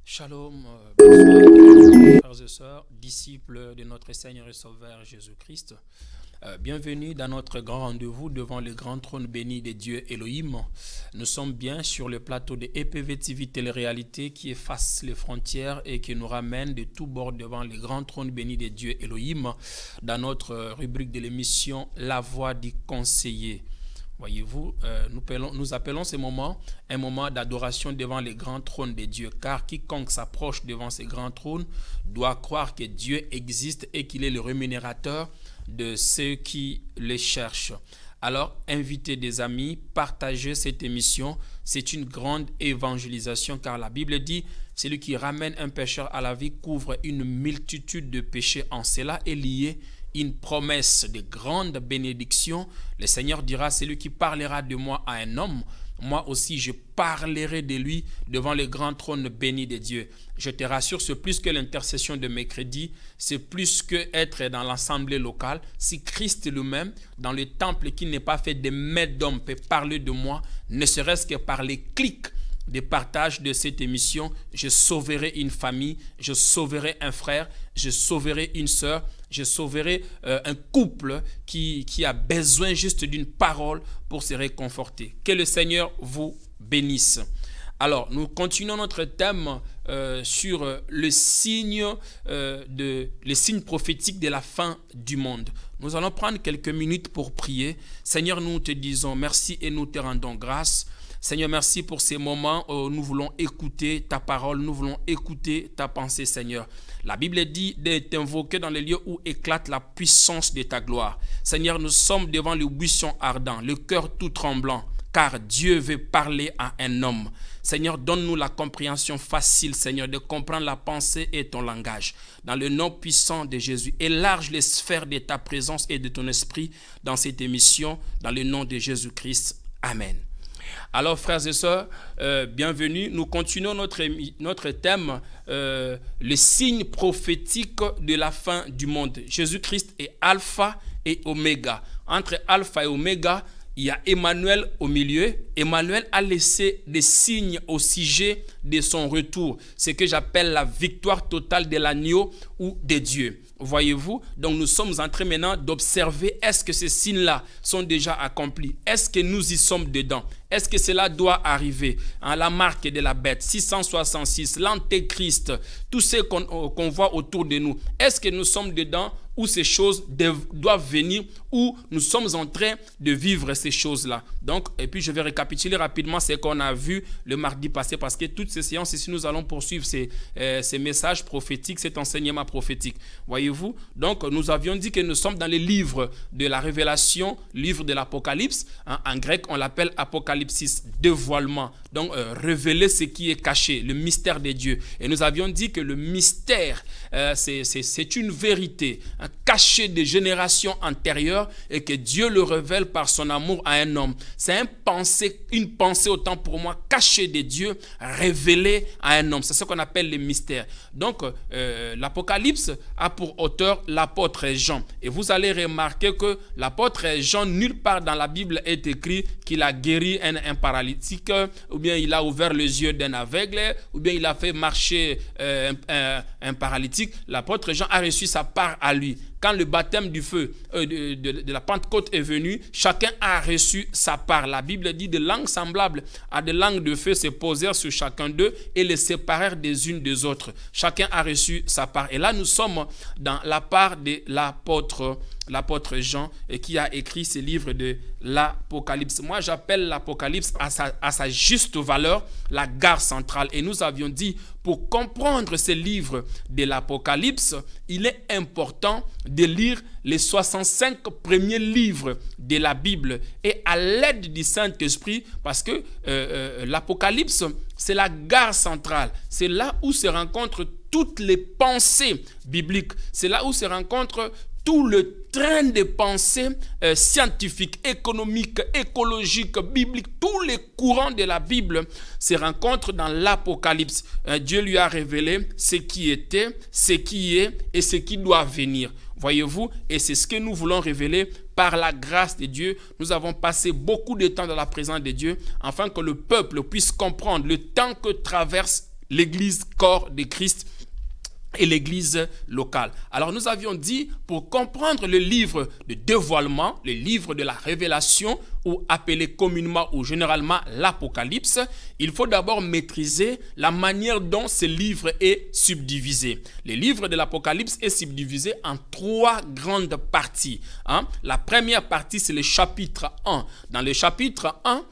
Shalom, bonsoir, frères et sœurs, disciples de notre Seigneur et Sauveur Jésus-Christ. Bienvenue dans notre grand rendez-vous devant le grand trône béni de Dieu Elohim. Nous sommes bien sur le plateau de EPV TV Télé-Réalité qui efface les frontières et qui nous ramène de tous bords devant le grand trône béni de Dieu Elohim dans notre rubrique de l'émission La Voix du Conseiller. Voyez-vous, nous appelons ce moment un moment d'adoration devant les grands trônes de Dieu, car quiconque s'approche devant ces grands trônes doit croire que Dieu existe et qu'il est le rémunérateur de ceux qui les cherchent. Alors, invitez des amis, partagez cette émission. C'est une grande évangélisation, car la Bible dit « Celui qui ramène un pécheur à la vie couvre une multitude de péchés. » En cela est lié une promesse de grande bénédiction. Le Seigneur dira, celui qui parlera de moi à un homme, moi aussi je parlerai de lui devant le grand trône béni de Dieu. Je te rassure, c'est plus que l'intercession de mercredi, c'est plus que être dans l'assemblée locale. Si Christ lui-même, dans le temple qui n'est pas fait de mains d'homme, peut parler de moi, ne serait-ce que par les clics de partage de cette émission, je sauverai une famille, je sauverai un frère, je sauverai une sœur, je sauverai un couple qui a besoin juste d'une parole pour se réconforter. Que le Seigneur vous bénisse. Alors, nous continuons notre thème sur le signe prophétique de la fin du monde. Nous allons prendre quelques minutes pour prier. Seigneur, nous te disons merci et nous te rendons grâce. Seigneur, merci pour ces moments où nous voulons écouter ta parole, nous voulons écouter ta pensée, Seigneur. La Bible dit de t'invoquer dans les lieux où éclate la puissance de ta gloire. Seigneur, nous sommes devant le buisson ardent, le cœur tout tremblant, car Dieu veut parler à un homme. Seigneur, donne-nous la compréhension facile, Seigneur, de comprendre la pensée et ton langage. Dans le nom puissant de Jésus, élarge les sphères de ta présence et de ton esprit dans cette émission, dans le nom de Jésus-Christ. Amen. Alors, frères et sœurs, bienvenue. Nous continuons notre thème, le signe prophétique de la fin du monde. Jésus-Christ est Alpha et Oméga. Entre Alpha et Oméga, il y a Emmanuel au milieu. Emmanuel a laissé des signes au sujet de son retour. Ce que j'appelle la victoire totale de l'agneau ou de Dieu. Voyez-vous, donc nous sommes en train maintenant d'observer est-ce que ces signes-là sont déjà accomplis? Est-ce que nous y sommes dedans? Est-ce que cela doit arriver? La marque de la bête, 666, l'antéchrist, tout ce qu'on voit autour de nous. Est-ce que nous sommes dedans ou ces choses doivent venir ou nous sommes en train de vivre ces choses-là? Donc, et puis je vais récapituler rapidement ce qu'on a vu le mardi passé parce que toutes ces séances ici, nous allons poursuivre ces messages prophétiques, cet enseignement prophétique. Voyez-vous? Donc, nous avions dit que nous sommes dans les livres de la Révélation, livre de l'Apocalypse. En grec, on l'appelle Apocalypsis, dévoilement. Donc, révéler ce qui est caché, le mystère de Dieu. Et nous avions dit que le mystère, c'est une vérité, caché des générations antérieures et que Dieu le révèle par son amour à un homme. C'est une pensée autant pour moi cachée de Dieu, révélée à un homme. C'est ce qu'on appelle le mystère. Donc, l'Apocalypse a pour auteur l'apôtre Jean. Et vous allez remarquer que l'apôtre Jean, nulle part dans la Bible est écrit qu'il a guéri un paralytique, ou bien il a ouvert les yeux d'un aveugle, ou bien il a fait marcher un paralytique. L'apôtre Jean a reçu sa part à lui. Quand le baptême du feu de la Pentecôte est venu, chacun a reçu sa part. La Bible dit de langues semblables à des langues de feu se posèrent sur chacun d'eux et les séparèrent des unes des autres. Chacun a reçu sa part. Et là, nous sommes dans la part de l'apôtre l'apôtre Jean, qui a écrit ce livre de l'Apocalypse. Moi, j'appelle l'Apocalypse à sa juste valeur, la gare centrale. Et nous avions dit, pour comprendre ce livre de l'Apocalypse, il est important de lire les 65 premiers livres de la Bible et à l'aide du Saint-Esprit, parce que l'Apocalypse, c'est la gare centrale. C'est là où se rencontrent toutes les pensées bibliques. C'est là où se rencontrent tout le train de pensée scientifique, économique, écologique, biblique, tous les courants de la Bible se rencontrent dans l'Apocalypse. Dieu lui a révélé ce qui était, ce qui est et ce qui doit venir. Voyez-vous, et c'est ce que nous voulons révéler par la grâce de Dieu. Nous avons passé beaucoup de temps dans la présence de Dieu afin que le peuple puisse comprendre le temps que traverse l'Église corps de Christ et l'église locale. Alors nous avions dit, pour comprendre le livre de dévoilement, le livre de la révélation, ou appelé communément ou généralement l'Apocalypse, il faut d'abord maîtriser la manière dont ce livre est subdivisé. Le livre de l'Apocalypse est subdivisé en 3 grandes parties. La première partie, c'est le chapitre 1. Dans le chapitre 1,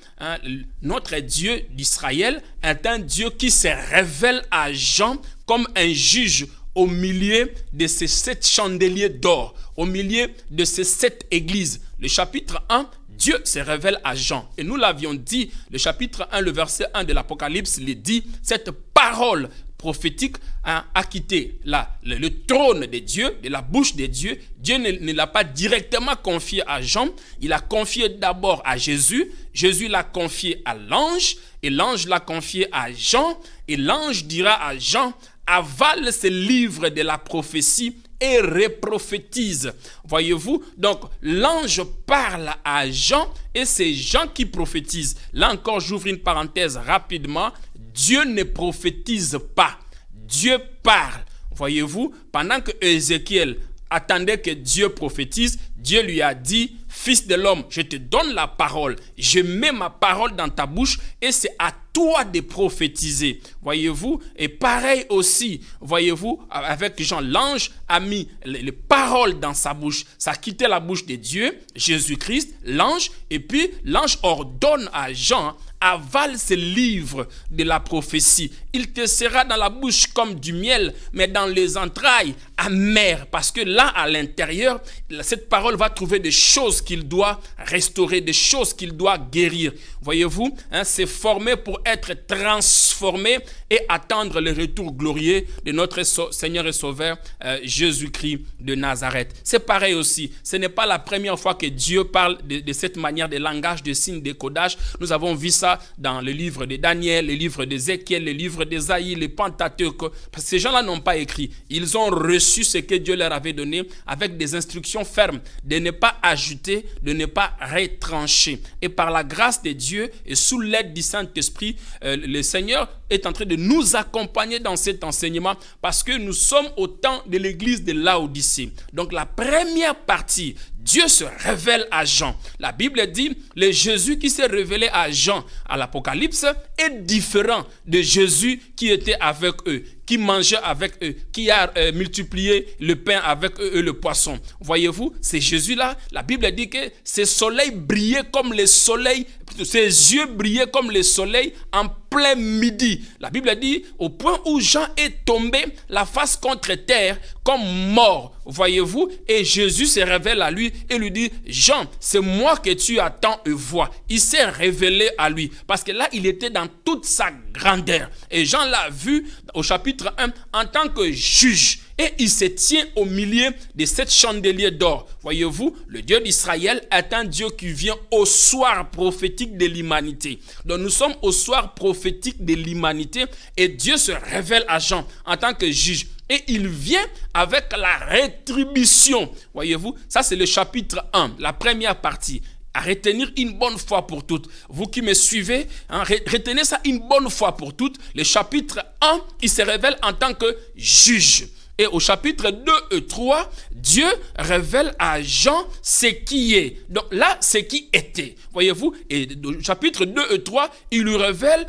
notre Dieu d'Israël est un Dieu qui se révèle à Jean comme un juge au milieu de ces 7 chandeliers d'or, au milieu de ces 7 églises. Le chapitre 1, Dieu se révèle à Jean. Et nous l'avions dit, le chapitre 1, le verset 1 de l'Apocalypse, il dit, cette parole prophétique a quitté le trône de Dieu, de la bouche de Dieu. Dieu ne l'a pas directement confié à Jean. Il a confié d'abord à Jésus. Jésus l'a confié à l'ange. Et l'ange l'a confié à Jean. Et l'ange dira à Jean, avale ce livre de la prophétie et reprophétise. Voyez-vous, donc l'ange parle à Jean et c'est Jean qui prophétise. Là encore, j'ouvre une parenthèse rapidement. Dieu ne prophétise pas. Dieu parle. Voyez-vous, pendant que Ézéchiel attendait que Dieu prophétise, Dieu lui a dit, fils de l'homme, je te donne la parole. Je mets ma parole dans ta bouche et c'est à toi de prophétiser. Voyez-vous, et pareil aussi, voyez-vous, avec Jean, l'ange a mis les paroles dans sa bouche. Ça a quitté la bouche de Dieu, Jésus-Christ, l'ange, et puis l'ange ordonne à Jean, avale ce livre de la prophétie. Il te sera dans la bouche comme du miel, mais dans les entrailles amer. Parce que là, à l'intérieur, cette parole va trouver des choses qu'il doit restaurer, des choses qu'il doit guérir. Voyez-vous, c'est formé pour être transformé et attendre le retour glorieux de notre Seigneur et Sauveur Jésus-Christ de Nazareth. C'est pareil aussi. Ce n'est pas la première fois que Dieu parle de cette manière de langage, de signes, de codage. Nous avons vu ça dans le livre de Daniel, le livre d'Ézéchiel, le livre d'Ésaïe, le Pentateuque. Parce que ces gens-là n'ont pas écrit. Ils ont reçu ce que Dieu leur avait donné avec des instructions fermes de ne pas ajouter, de ne pas retrancher. Et par la grâce de Dieu et sous l'aide du Saint-Esprit, le Seigneur est en train de nous accompagner dans cet enseignement parce que nous sommes au temps de l'église de Laodicée. Donc la première partie, Dieu se révèle à Jean. La Bible dit, le Jésus qui s'est révélé à Jean à l'Apocalypse est différent de Jésus qui était avec eux, qui mangeait avec eux, qui a multiplié le pain avec eux et le poisson. Voyez-vous, c'est Jésus-là. La Bible dit que ses soleils brillaient comme le soleil, ses yeux brillaient comme le soleil en plein midi. La Bible dit, au point où Jean est tombé la face contre terre comme mort. Voyez-vous, et Jésus se révèle à lui et lui dit, Jean, c'est moi que tu attends et vois. Il s'est révélé à lui parce que là, il était dans toute sa grandeur. Et Jean l'a vu au chapitre 1 en tant que juge. Et il se tient au milieu de 7 chandeliers d'or. Voyez-vous, le Dieu d'Israël est un Dieu qui vient au soir prophétique de l'humanité. Donc nous sommes au soir prophétique de l'humanité et Dieu se révèle à Jean en tant que juge. Et il vient avec la rétribution. Voyez-vous, ça c'est le chapitre 1, la première partie. À retenir une bonne fois pour toutes. Vous qui me suivez, retenez ça une bonne fois pour toutes. Le chapitre 1, il se révèle en tant que juge. Et au chapitre 2 et 3, Dieu révèle à Jean ce qui est. Donc là, ce qui était. Voyez-vous, et au chapitre 2 et 3, il lui révèle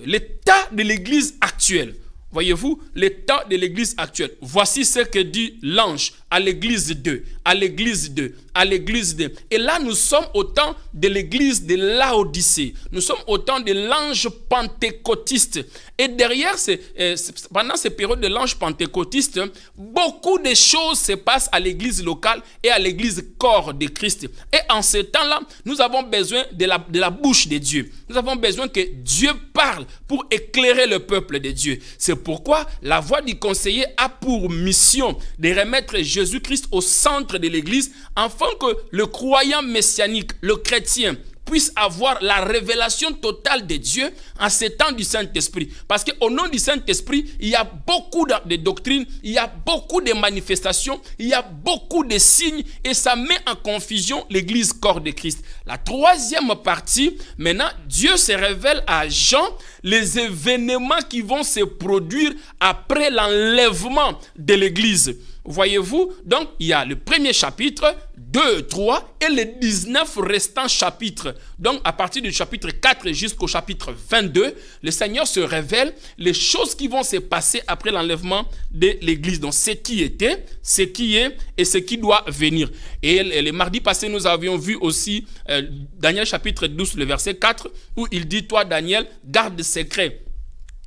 l'état de l'église actuelle. Voyez-vous, l'état de l'église actuelle. Voici ce que dit l'ange à l'église 2, à l'église 2, à l'église 2. Et là, nous sommes au temps de l'église de Laodicée. Nous sommes au temps de l'ange pentecôtiste. Et derrière, pendant ces périodes de l'ange pentecôtiste, beaucoup de choses se passent à l'église locale et à l'église corps de Christ. Et en ce temps-là, nous avons besoin de la bouche de Dieu. Nous avons besoin que Dieu parle pour éclairer le peuple de Dieu. C'est pourquoi la voix du conseiller a pour mission de remettre Jésus-Christ au centre de l'église afin que le croyant messianique, le chrétien, puisse avoir la révélation totale de Dieu en ces temps du Saint-Esprit. Parce qu'au nom du Saint-Esprit, il y a beaucoup de doctrines, il y a beaucoup de manifestations, il y a beaucoup de signes et ça met en confusion l'église corps de Christ. La troisième partie, maintenant, Dieu se révèle à Jean les événements qui vont se produire après l'enlèvement de l'église. Voyez-vous, donc il y a le premier chapitre, 2, 3 et les 19 restants chapitres. Donc à partir du chapitre 4 jusqu'au chapitre 22, le Seigneur se révèle les choses qui vont se passer après l'enlèvement de l'église. Donc ce qui était, ce qui est et ce qui doit venir. Et le mardi passé, nous avions vu aussi Daniel chapitre 12, le verset 4, où il dit, toi Daniel, garde secret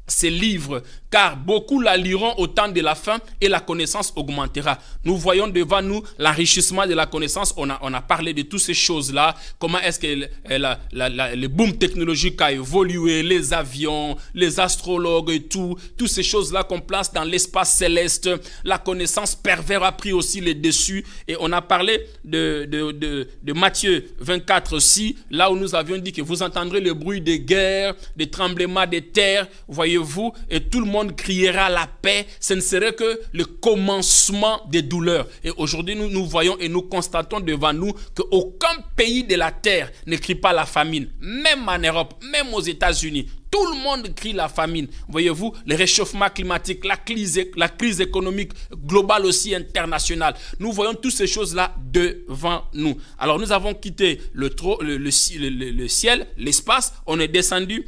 ces livres, car beaucoup la liront au temps de la fin et la connaissance augmentera. Nous voyons devant nous l'enrichissement de la connaissance. On a parlé de toutes ces choses-là. Comment est-ce que le boom technologique a évolué, les avions, les astrologues et tout. Toutes ces choses-là qu'on place dans l'espace céleste. La connaissance pervers a pris aussi les dessus. Et on a parlé de Matthieu 24 aussi, là où nous avions dit que vous entendrez le bruit des guerres, des tremblements de terre. Voyez-vous, et tout le monde criera la paix. Ce ne serait que le commencement des douleurs. Et aujourd'hui, nous voyons et nous constatons devant nous qu'aucun pays de la terre ne crie pas la famine. Même en Europe, même aux États-Unis. Tout le monde crie la famine. Voyez-vous, le réchauffement climatique, la crise économique globale aussi internationale. Nous voyons toutes ces choses-là devant nous. Alors nous avons quitté le ciel, l'espace. On est descendu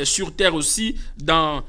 sur terre aussi dans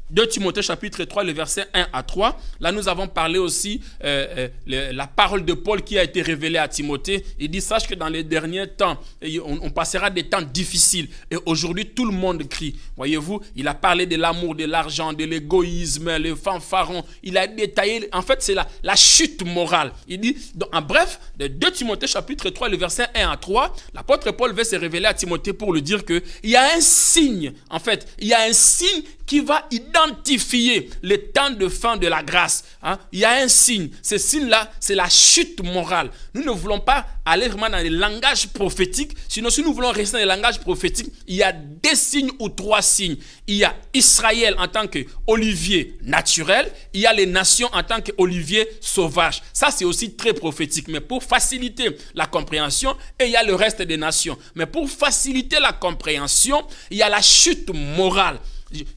2 Timothée chapitre 3, le verset 1 à 3. Là, nous avons parlé aussi la parole de Paul qui a été révélée à Timothée. Il dit, sache que dans les derniers temps, on passera des temps difficiles. Et aujourd'hui, tout le monde crie. Voyez-vous, il a parlé de l'amour, de l'argent, de l'égoïsme, les fanfarons. Il a détaillé, en fait, c'est la chute morale. Il dit, donc, en bref, de 2 Timothée chapitre 3, le verset 1 à 3, l'apôtre Paul veut se révéler à Timothée pour lui dire qu'il y a un signe, en fait, il y a un signe qui va identifier le temps de fin de la grâce. Hein? Il y a un signe. Ce signe-là, c'est la chute morale. Nous ne voulons pas aller vraiment dans les langages prophétiques. Sinon, si nous voulons rester dans les langages prophétiques, il y a 2 signes ou 3 signes. Il y a Israël en tant qu'olivier naturel. Il y a les nations en tant qu'olivier sauvage. Ça, c'est aussi très prophétique. Mais pour faciliter la compréhension, et il y a le reste des nations. Mais pour faciliter la compréhension, il y a la chute morale.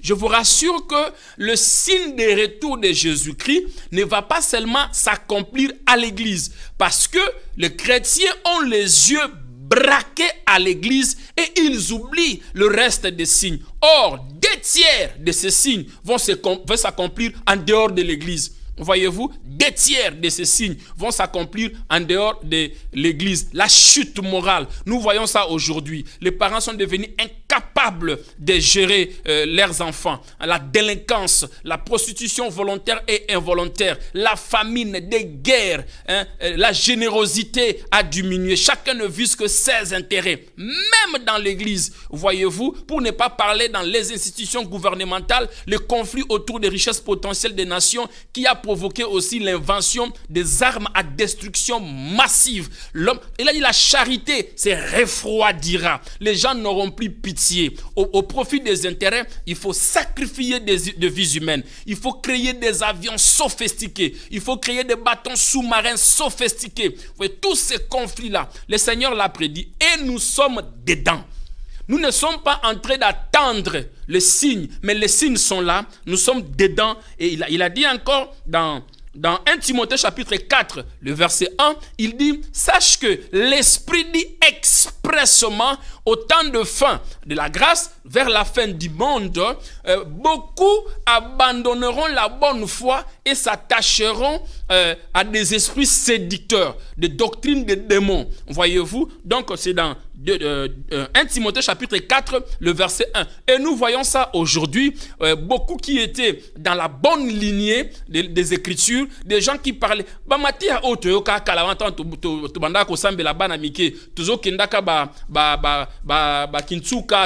Je vous rassure que le signe de retour de Jésus-Christ ne va pas seulement s'accomplir à l'église, parce que les chrétiens ont les yeux braqués à l'église et ils oublient le reste des signes. Or, 2 tiers de ces signes vont s'accomplir en dehors de l'église. Voyez-vous, 2 tiers de ces signes vont s'accomplir en dehors de l'église. La chute morale, nous voyons ça aujourd'hui. Les parents sont devenus incapables de gérer leurs enfants. La délinquance, la prostitution volontaire et involontaire, la famine, des guerres, hein, la générosité a diminué. Chacun ne vise que ses intérêts. Même dans l'église, voyez-vous, pour ne pas parler dans les institutions gouvernementales, le conflit autour des richesses potentielles des nations qui a provoqué aussi l'invention des armes à destruction massive. L'homme, il a dit la charité se refroidira. Les gens n'auront plus pitié. Au profit des intérêts, il faut sacrifier des vies humaines. Il faut créer des avions sophistiqués. Il faut créer des bâtons sous-marins sophistiqués. Vous voyez, tous ces conflits-là, le Seigneur l'a prédit et nous sommes dedans. Nous ne sommes pas en train d'attendre les signes, mais les signes sont là, nous sommes dedans. Et il a dit encore dans 1 Timothée chapitre 4, le verset 1, il dit, sache que l'Esprit dit expressément au temps de fin de la grâce, vers la fin du monde, beaucoup abandonneront la bonne foi et s'attacheront à des esprits séducteurs, des doctrines des démons. Voyez-vous? Donc c'est dans 1 Timothée chapitre 4, le verset 1. Et nous voyons ça aujourd'hui, beaucoup qui étaient dans la bonne lignée des Écritures, des gens qui parlaient.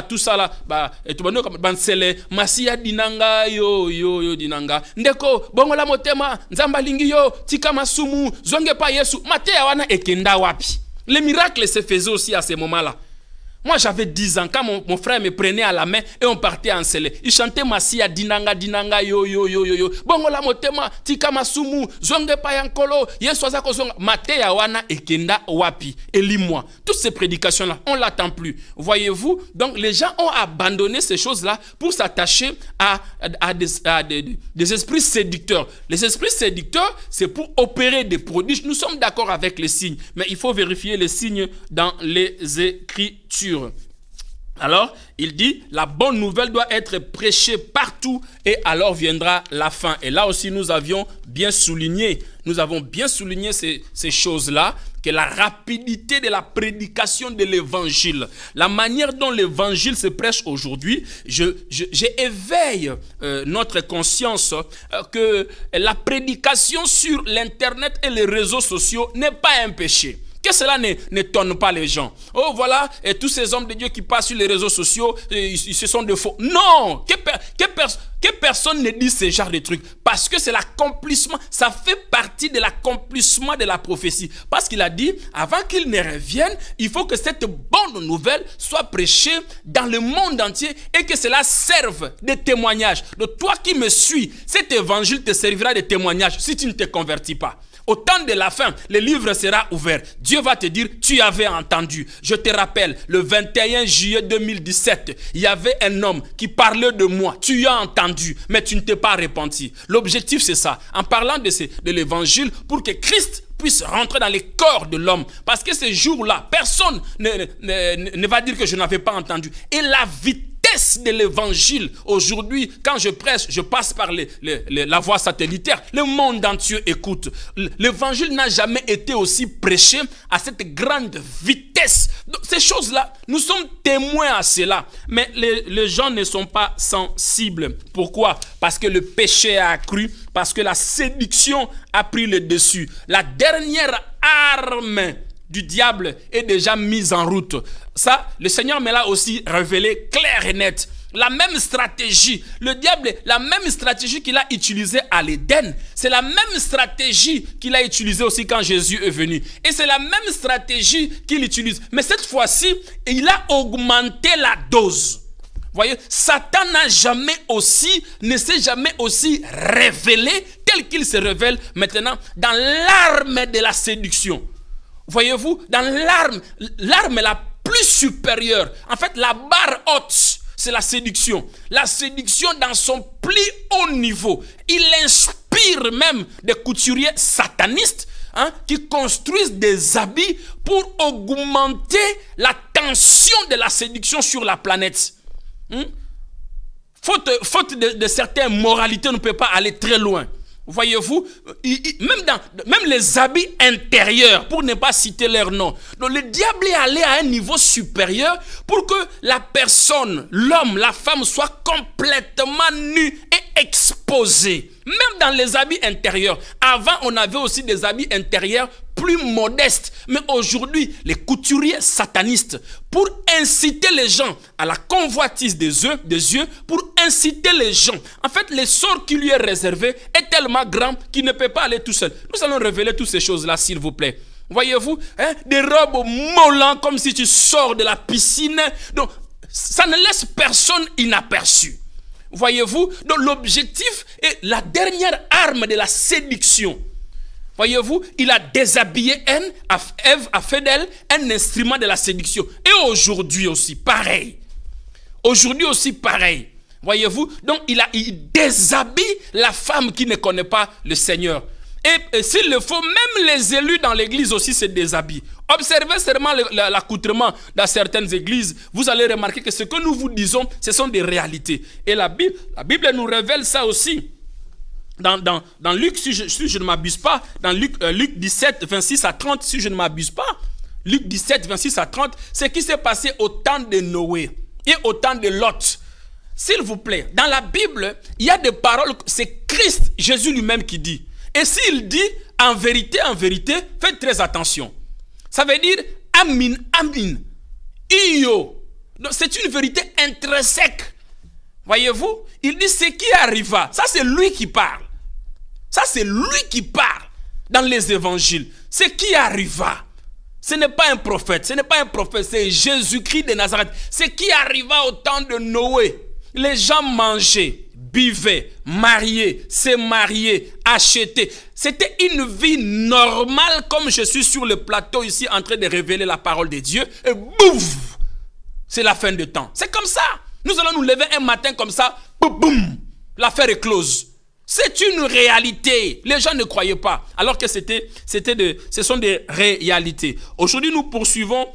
Tout ça là, Masia dinanga yo dinanga. Ndeko bongola motema nzamba lingi yo tika masumu zonge pa Yesu Matea wana ekenda wapi. Les miracles se faisaient aussi à ce moment-là. Moi, j'avais 10 ans, quand mon frère me prenait à la main et on partait en scellé. Il chantait Masia, dinanga, dinanga, yo. Bongola motema, tika masumu, zonge payankolo, yeswaza kozonga, Matea wana ekenda wapi, elis-moi. Toutes ces prédications-là, on l'attend plus. Voyez-vous? Donc, les gens ont abandonné ces choses-là pour s'attacher à des esprits séducteurs. Les esprits séducteurs, c'est pour opérer des prodiges. Nous sommes d'accord avec les signes, mais il faut vérifier les signes dans les Écritures. Alors, il dit, la bonne nouvelle doit être prêchée partout et alors viendra la fin. Et là aussi, nous avons bien souligné ces choses-là, que la rapidité de la prédication de l'évangile, la manière dont l'évangile se prêche aujourd'hui, j'éveille notre conscience que la prédication sur l'internet et les réseaux sociaux n'est pas un péché. Que cela n'étonne pas les gens. Oh voilà, et tous ces hommes de Dieu qui passent sur les réseaux sociaux, ils se sont de faux. Non, que personne ne dise ce genre de trucs. Parce que c'est l'accomplissement, ça fait partie de l'accomplissement de la prophétie. Parce qu'il a dit, avant qu'il ne revienne, il faut que cette bonne nouvelle soit prêchée dans le monde entier et que cela serve de témoignage. Donc toi qui me suis, cet évangile te servira de témoignage si tu ne te convertis pas. Au temps de la fin, le livre sera ouvert. Dieu va te dire, tu avais entendu. Je te rappelle, le 21 juillet 2017, il y avait un homme qui parlait de moi. Tu as entendu, mais tu ne t'es pas repenti. L'objectif, c'est ça. En parlant de l'évangile, pour que Christ puisse rentrer dans les corps de l'homme. Parce que ce jour-là, personne ne va dire que je n'avais pas entendu. Et la vitesse de l'évangile, aujourd'hui, quand je prêche, je passe par la voie satellitaire, le monde entier écoute. L'évangile n'a jamais été aussi prêché à cette grande vitesse. Donc, ces choses-là, nous sommes témoins à cela. Mais les gens ne sont pas sensibles. Pourquoi? Parce que le péché a accru, parce que la séduction a pris le dessus. La dernière arme du diable est déjà mise en route. Ça, le Seigneur me l'a aussi révélé clair et net. La même stratégie, le diable, la même stratégie qu'il a utilisée à l'Éden, c'est la même stratégie qu'il a utilisée aussi quand Jésus est venu. Et c'est la même stratégie qu'il utilise. Mais cette fois-ci, il a augmenté la dose. Voyez, Satan ne s'est jamais aussi révélé tel qu'il se révèle maintenant dans l'arme de la séduction. Voyez-vous, dans l'arme la plus supérieure, en fait la barre haute, c'est la séduction. La séduction dans son plus haut niveau. Il inspire même des couturiers satanistes qui construisent des habits pour augmenter la tension de la séduction sur la planète. Faute de certaines moralités, on ne peut pas aller très loin. Voyez-vous, même les habits intérieurs, pour ne pas citer leur nom. Donc le diable est allé à un niveau supérieur pour que la personne, l'homme, la femme soit complètement nue et exposée. Même dans les habits intérieurs. Avant, on avait aussi des habits intérieurs plus modestes. Mais aujourd'hui, les couturiers satanistes, pour inciter les gens à la convoitise des yeux, pour inciter les gens. En fait, le sort qui lui est réservé est tellement grand qu'il ne peut pas aller tout seul. Nous allons révéler toutes ces choses-là, s'il vous plaît. Voyez-vous, des robes mollantes comme si tu sors de la piscine. Donc, ça ne laisse personne inaperçu. Voyez-vous, donc l'objectif est la dernière arme de la séduction. Voyez-vous, il a déshabillé Ève, a fait d'elle un instrument de la séduction. Et aujourd'hui aussi, pareil. Aujourd'hui aussi, pareil. Voyez-vous, donc il déshabille la femme qui ne connaît pas le Seigneur. Et s'il le faut, même les élus dans l'église aussi se déshabillent. Observez seulement l'accoutrement dans certaines églises. Vous allez remarquer que ce que nous vous disons, ce sont des réalités. Et la Bible nous révèle ça aussi. Dans Luc, si je ne m'abuse pas, dans Luc 17, 26 à 30, si je ne m'abuse pas, Luc 17, 26 à 30, ce qui s'est passé au temps de Noé et au temps de Lot. S'il vous plaît, dans la Bible, il y a des paroles, c'est Christ, Jésus lui-même qui dit. Et s'il dit, en vérité, faites très attention. Ça veut dire, amin, amin, iyo. C'est une vérité intrinsèque. Voyez-vous, il dit ce qui arriva. Ça, c'est lui qui parle. Ça, c'est lui qui parle dans les évangiles. Ce qui arriva. Ce n'est pas un prophète. Ce n'est pas un prophète. C'est Jésus-Christ de Nazareth. Ce qui arriva au temps de Noé. Les gens mangeaient, buvaient, mariaient, se mariaient, achetaient. C'était une vie normale comme je suis sur le plateau ici en train de révéler la parole de Dieu. Et bouf, c'est la fin de temps. C'est comme ça. Nous allons nous lever un matin comme ça, boum, boum, l'affaire est close. C'est une réalité. Les gens ne croyaient pas. Alors que ce sont des réalités. Aujourd'hui, nous poursuivons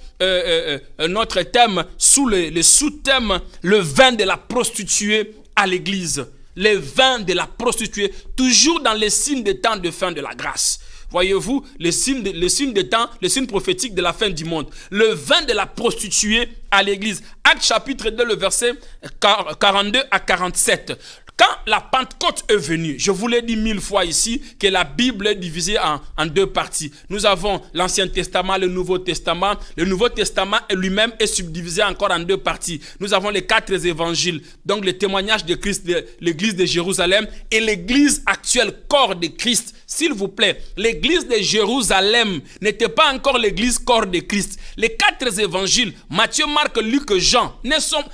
notre thème sous le sous-thème, le vin de la prostituée à l'église. Le vin de la prostituée, toujours dans les signes des temps de fin de la grâce. Voyez-vous, les signes des temps, les signes prophétiques de la fin du monde. Le vin de la prostituée à l'église. Actes chapitre 2, le verset 42 à 47. Quand la Pentecôte est venue, je vous l'ai dit 1000 fois ici, que la Bible est divisée en deux parties. Nous avons l'Ancien Testament, le Nouveau Testament. Le Nouveau Testament lui-même est subdivisé encore en deux parties. Nous avons les 4 évangiles, donc le témoignage de Christ, de l'église de Jérusalem et l'église actuelle, corps de Christ. S'il vous plaît, l'église de Jérusalem n'était pas encore l'église corps de Christ. Les 4 évangiles, Matthieu, Marc, Luc, Jean,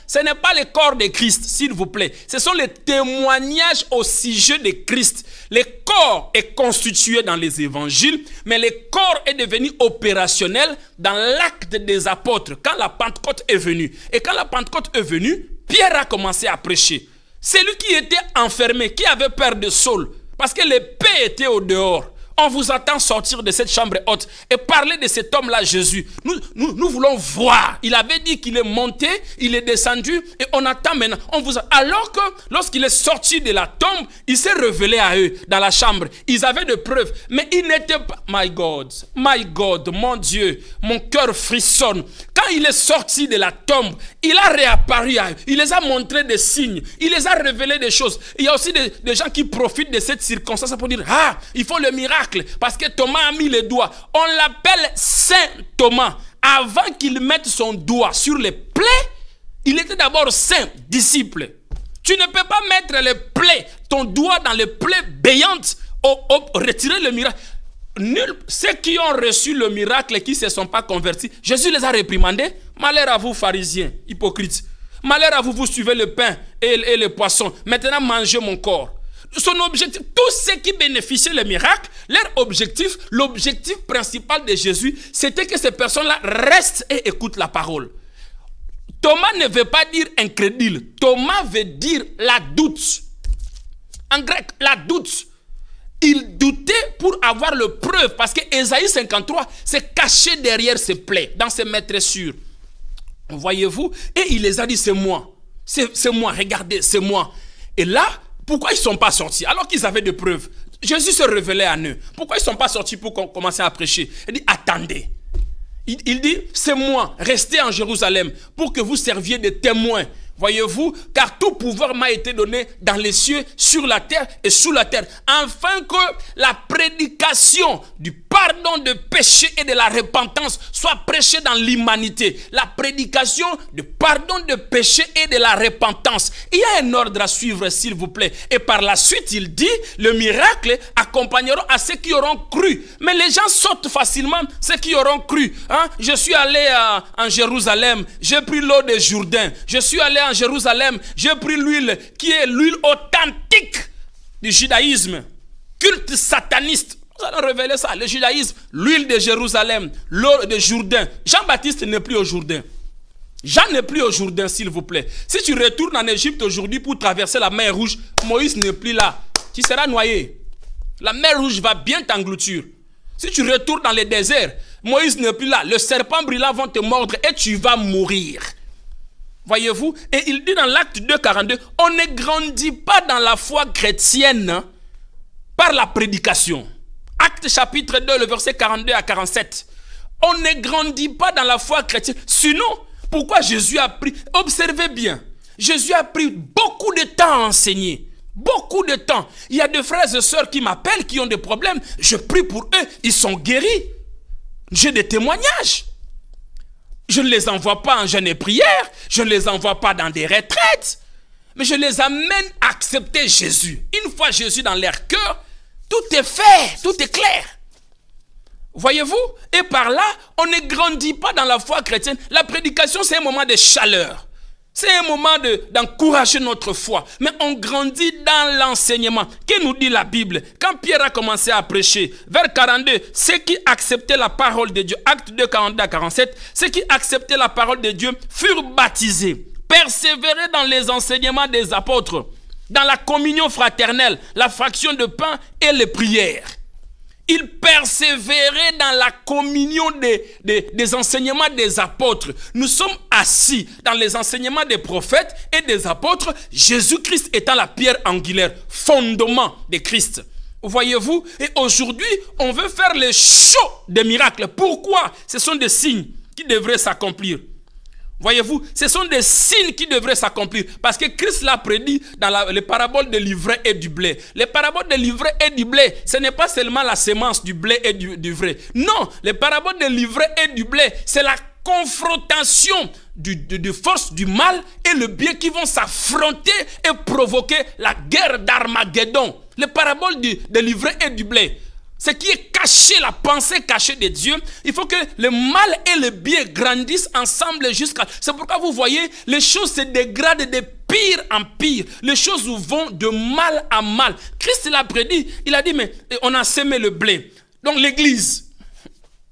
ce n'est pas le corps de Christ, s'il vous plaît. Ce sont les témoignages au sujet de Christ. Le corps est constitué dans les évangiles, mais le corps est devenu opérationnel dans l'acte des apôtres, quand la Pentecôte est venue. Et quand la Pentecôte est venue, Pierre a commencé à prêcher. Celui qui était enfermé, qui avait peur de Saul, parce que l'épée était au dehors. On vous attend sortir de cette chambre haute et parler de cet homme-là, Jésus. Nous voulons voir. Il avait dit qu'il est monté, il est descendu et on attend maintenant. Alors que lorsqu'il est sorti de la tombe, il s'est révélé à eux dans la chambre. Ils avaient des preuves, mais ils n'étaient pas... My God, mon Dieu, mon cœur frissonne. Quand il est sorti de la tombe, il a réapparu à eux. Il les a montré des signes. Il les a révélé des choses. Il y a aussi des gens qui profitent de cette circonstance pour dire, ah, il faut le miracle. Parce que Thomas a mis les doigts. On l'appelle Saint Thomas. Avant qu'il mette son doigt sur les plaies, il était d'abord saint, disciple. Tu ne peux pas mettre les plaies, ton doigt dans les plaies béantes, retirer le miracle. Ceux qui ont reçu le miracle et qui ne se sont pas convertis, Jésus les a réprimandés. Malheur à vous, pharisiens, hypocrites. Malheur à vous, vous suivez le pain et le poisson. Maintenant, mangez mon corps. Son objectif, tous ceux qui bénéficiaient le miracle, leur objectif, l'objectif principal de Jésus, c'était que ces personnes-là restent et écoutent la parole. Thomas ne veut pas dire incrédule. Thomas veut dire la doute. En grec, la doute. Il doutait pour avoir le preuve, parce que Ésaïe 53 s'est caché derrière ses plaies, dans ses maîtressures. Voyez-vous? Et il les a dit, c'est moi. C'est moi, regardez, c'est moi. Et là, pourquoi ils ne sont pas sortis alors qu'ils avaient des preuves? Jésus se révélait à eux. Pourquoi ils ne sont pas sortis pour commencer à prêcher? Il dit, attendez. Il dit, c'est moi, restez en Jérusalem pour que vous serviez de témoins. Voyez-vous, car tout pouvoir m'a été donné dans les cieux, sur la terre et sous la terre, afin que la prédication du pardon de péché et de la repentance soit prêchée dans l'humanité. La prédication du pardon de péché et de la repentance. Il y a un ordre à suivre, s'il vous plaît. Et par la suite, il dit, le miracle accompagnera à ceux qui auront cru. Mais les gens sautent facilement, ceux qui auront cru. Hein? Je suis allé en Jérusalem, j'ai pris l'eau de Jourdain. Je suis allé en Jérusalem, j'ai pris l'huile qui est l'huile authentique du judaïsme, culte sataniste. Nous allons révéler ça, le judaïsme, l'huile de Jérusalem, l'eau de Jourdain. Jean-Baptiste n'est plus au Jourdain. Jean n'est plus au Jourdain, s'il vous plaît. Si tu retournes en Égypte aujourd'hui pour traverser la mer Rouge, Moïse n'est plus là. Tu seras noyé. La mer Rouge va bien t'engloutir. Si tu retournes dans les déserts, Moïse n'est plus là. Le serpent brûlant va te mordre et tu vas mourir. Voyez-vous? Et il dit dans l'acte 2,42, on ne grandit pas dans la foi chrétienne par la prédication. Acte chapitre 2, le verset 42 à 47. On ne grandit pas dans la foi chrétienne. Sinon, pourquoi Jésus a pris... Observez bien. Jésus a pris beaucoup de temps à enseigner. Beaucoup de temps. Il y a des frères et sœurs qui m'appellent, qui ont des problèmes. Je prie pour eux. Ils sont guéris. J'ai des témoignages. Je ne les envoie pas en jeûne et prière. Je ne les envoie pas dans des retraites. Mais je les amène à accepter Jésus. Une fois Jésus dans leur cœur, tout est fait. Tout est clair. Voyez-vous? Et par là, on ne grandit pas dans la foi chrétienne. La prédication, c'est un moment de chaleur. C'est un moment d'encourager notre foi. Mais on grandit dans l'enseignement. Que nous dit la Bible? Quand Pierre a commencé à prêcher, vers 42, ceux qui acceptaient la parole de Dieu, acte 2, 42 à 47, ceux qui acceptaient la parole de Dieu furent baptisés, persévéraient dans les enseignements des apôtres, dans la communion fraternelle, la fraction de pain et les prières. Ils persévéraient dans la communion des enseignements des apôtres. Nous sommes assis dans les enseignements des prophètes et des apôtres, Jésus-Christ étant la pierre angulaire, fondement de Christ. Voyez-vous? Et aujourd'hui, on veut faire le show des miracles. Pourquoi? Ce sont des signes qui devraient s'accomplir. Voyez-vous, ce sont des signes qui devraient s'accomplir. Parce que Christ l'a prédit dans les paraboles de l'ivraie et du blé. Les paraboles de l'ivraie et du blé, ce n'est pas seulement la sémence du blé et du vrai. Non, les paraboles de l'ivraie et du blé, c'est la confrontation de forces du mal et le bien qui vont s'affronter et provoquer la guerre d'Armageddon. Les paraboles de l'ivraie et du blé. Ce qui est caché, la pensée cachée de Dieu, il faut que le mal et le bien grandissent ensemble jusqu'à... C'est pourquoi vous voyez, les choses se dégradent de pire en pire. Les choses vont de mal en mal. Christ l'a prédit, il a dit, mais on a semé le blé. Donc l'église,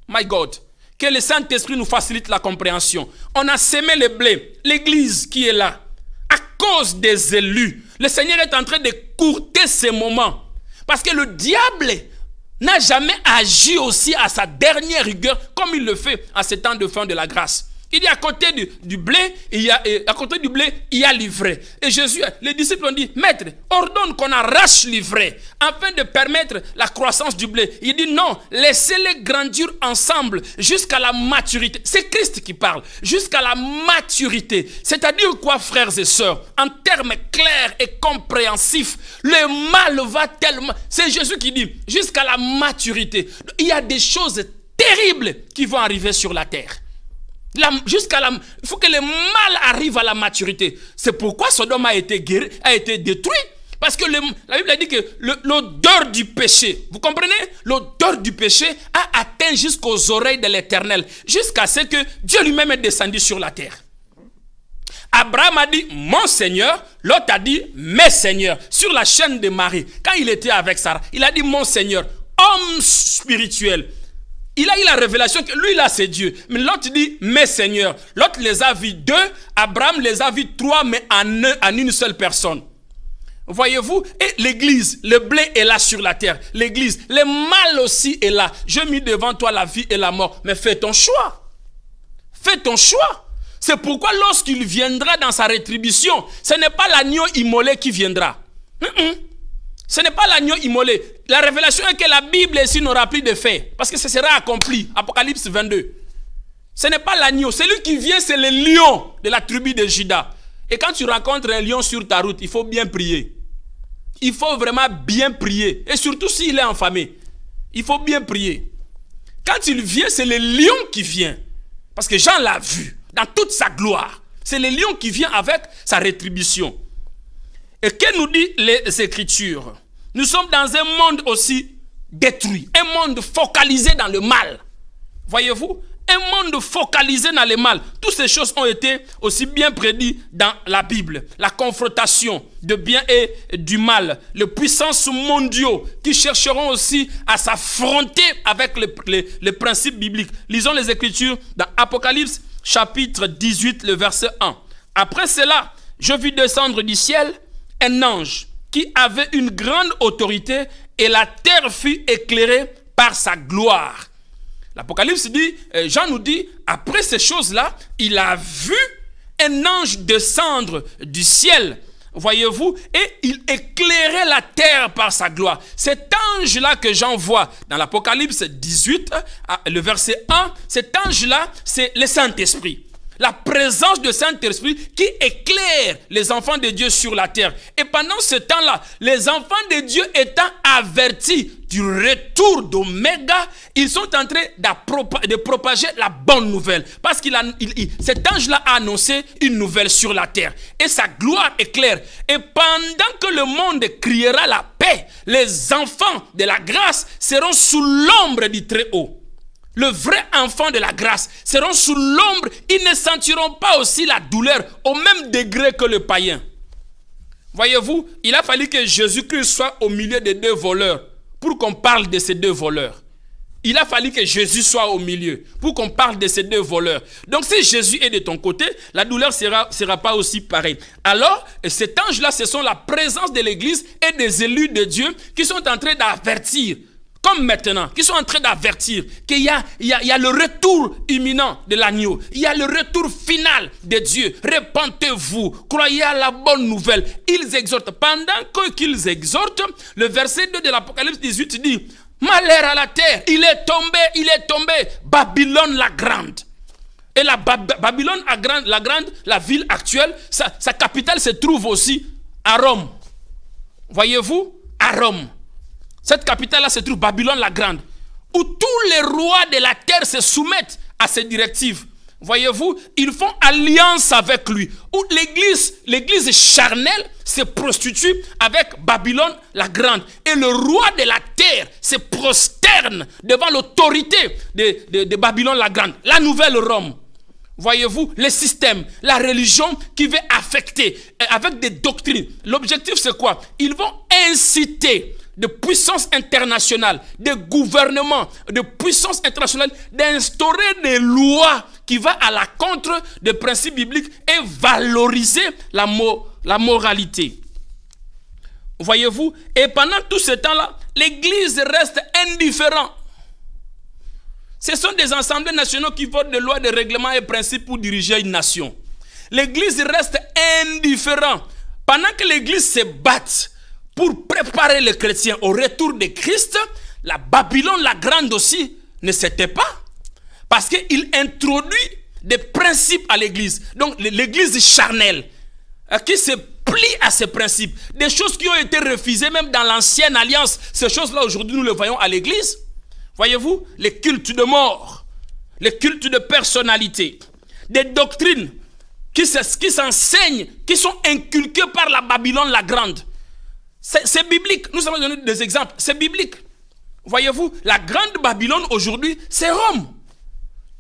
my God, que le Saint-Esprit nous facilite la compréhension. On a semé le blé, l'église qui est là, à cause des élus. Le Seigneur est en train de courter ces moments. Parce que le diable n'a jamais agi aussi à sa dernière rigueur comme il le fait à ce temps de fin de la grâce. Il dit à côté du blé, il y a l'ivraie. Et Jésus, les disciples ont dit, Maître, ordonne qu'on arrache l'ivraie afin de permettre la croissance du blé. Il dit non, laissez-les grandir ensemble jusqu'à la maturité. C'est Christ qui parle, jusqu'à la maturité. C'est-à-dire quoi, frères et sœurs? En termes clairs et compréhensifs, le mal va tellement... C'est Jésus qui dit, jusqu'à la maturité. Il y a des choses terribles qui vont arriver sur la terre. Il faut que le mal arrive à la maturité. C'est pourquoi Sodome a été détruit. Parce que la Bible a dit que l'odeur du péché, vous comprenez? L'odeur du péché a atteint jusqu'aux oreilles de l'Éternel, jusqu'à ce que Dieu lui-même est descendu sur la terre. Abraham a dit, mon Seigneur. L'autre a dit, mes seigneurs. Sur la chaîne de Marie, quand il était avec Sarah, il a dit, mon Seigneur, homme spirituel. Il a eu la révélation que lui là c'est Dieu. Mais l'autre dit mes seigneurs. L'autre les a vus deux. Abraham les a vus trois, mais en une seule personne. Voyez-vous? Et l'église, le blé est là sur la terre. L'église, le mal aussi est là. Je mis devant toi la vie et la mort. Mais fais ton choix. Fais ton choix. C'est pourquoi lorsqu'il viendra dans sa rétribution, ce n'est pas l'agneau immolé qui viendra. Ce n'est pas l'agneau immolé. La révélation est que la Bible ici n'aura plus de faits. Parce que ce sera accompli. Apocalypse 22. Ce n'est pas l'agneau. Celui qui vient, c'est le lion de la tribu de Juda. Et quand tu rencontres un lion sur ta route, il faut bien prier. Il faut vraiment bien prier. Et surtout s'il est enfamé. Il faut bien prier. Quand il vient, c'est le lion qui vient. Parce que Jean l'a vu dans toute sa gloire. C'est le lion qui vient avec sa rétribution. Et que nous dit les Écritures? Nous sommes dans un monde aussi détruit, un monde focalisé dans le mal. Voyez-vous? Un monde focalisé dans le mal. Toutes ces choses ont été aussi bien prédites dans la Bible. La confrontation de bien et du mal. Les puissances mondiaux qui chercheront aussi à s'affronter avec les principes bibliques. Lisons les Écritures dans Apocalypse chapitre 18, le verset 1. Après cela, je vis descendre du ciel un ange qui avait une grande autorité et la terre fut éclairée par sa gloire. L'Apocalypse dit, Jean nous dit, après ces choses-là, il a vu un ange descendre du ciel, voyez-vous, et il éclairait la terre par sa gloire. Cet ange-là que Jean voit dans l'Apocalypse 18, le verset 1, cet ange-là, c'est le Saint-Esprit. La présence du Saint-Esprit qui éclaire les enfants de Dieu sur la terre. Et pendant ce temps-là, les enfants de Dieu étant avertis du retour d'Oméga, ils sont en train de propager la bonne nouvelle. Parce que cet ange-là a annoncé une nouvelle sur la terre. Et sa gloire éclaire. Et pendant que le monde criera la paix, les enfants de la grâce seront sous l'ombre du Très-Haut. Le vrai enfant de la grâce seront sous l'ombre, ils ne sentiront pas aussi la douleur au même degré que le païen. Voyez-vous, il a fallu que Jésus-Christ soit au milieu des deux voleurs pour qu'on parle de ces deux voleurs. Il a fallu que Jésus soit au milieu pour qu'on parle de ces deux voleurs. Donc si Jésus est de ton côté, la douleur sera pas aussi pareille. Alors, cet ange-là, ce sont la présence de l'Église et des élus de Dieu qui sont en train d'avertir, comme maintenant, qui sont en train d'avertir qu'il y a le retour imminent de l'agneau. Il y a le retour final de Dieu. Repentez-vous, croyez à la bonne nouvelle. Ils exhortent. Pendant qu'ils exhortent, le verset 2 de l'Apocalypse 18 dit, malheur à la terre, il est tombé, Babylone la grande. Et Babylone la grande, la ville actuelle, sa capitale se trouve aussi à Rome. Voyez-vous, à Rome. Cette capitale-là se trouve Babylone la grande, où tous les rois de la terre se soumettent à ses directives. Voyez-vous, ils font alliance avec lui. Où l'église charnelle se prostitue avec Babylone la grande. Et le roi de la terre se prosterne devant l'autorité de Babylone la grande, la nouvelle Rome. Voyez-vous, le système, la religion qui veut affecter avec des doctrines. L'objectif c'est quoi? Ils vont inciter de puissance internationale, de gouvernement, de puissance internationale, d'instaurer des lois qui vont à la contre des principes bibliques et valoriser la moralité. Voyez-vous, et pendant tout ce temps-là, l'Église reste indifférente. Ce sont des assemblées nationales qui votent des lois, des règlements et principes pour diriger une nation. L'Église reste indifférente. Pendant que l'Église se bat pour préparer les chrétiens au retour de Christ, la Babylone la grande aussi ne s'était pas. Parce qu'il introduit des principes à l'église. Donc l'église charnelle, qui se plie à ces principes. Des choses qui ont été refusées même dans l'ancienne alliance. Ces choses-là aujourd'hui nous les voyons à l'église. Voyez-vous, les cultes de mort, les cultes de personnalité, des doctrines qui s'enseignent, qui sont inculquées par la Babylone la grande. C'est biblique. Nous allons donner des exemples. C'est biblique. Voyez-vous, la grande Babylone aujourd'hui, c'est Rome.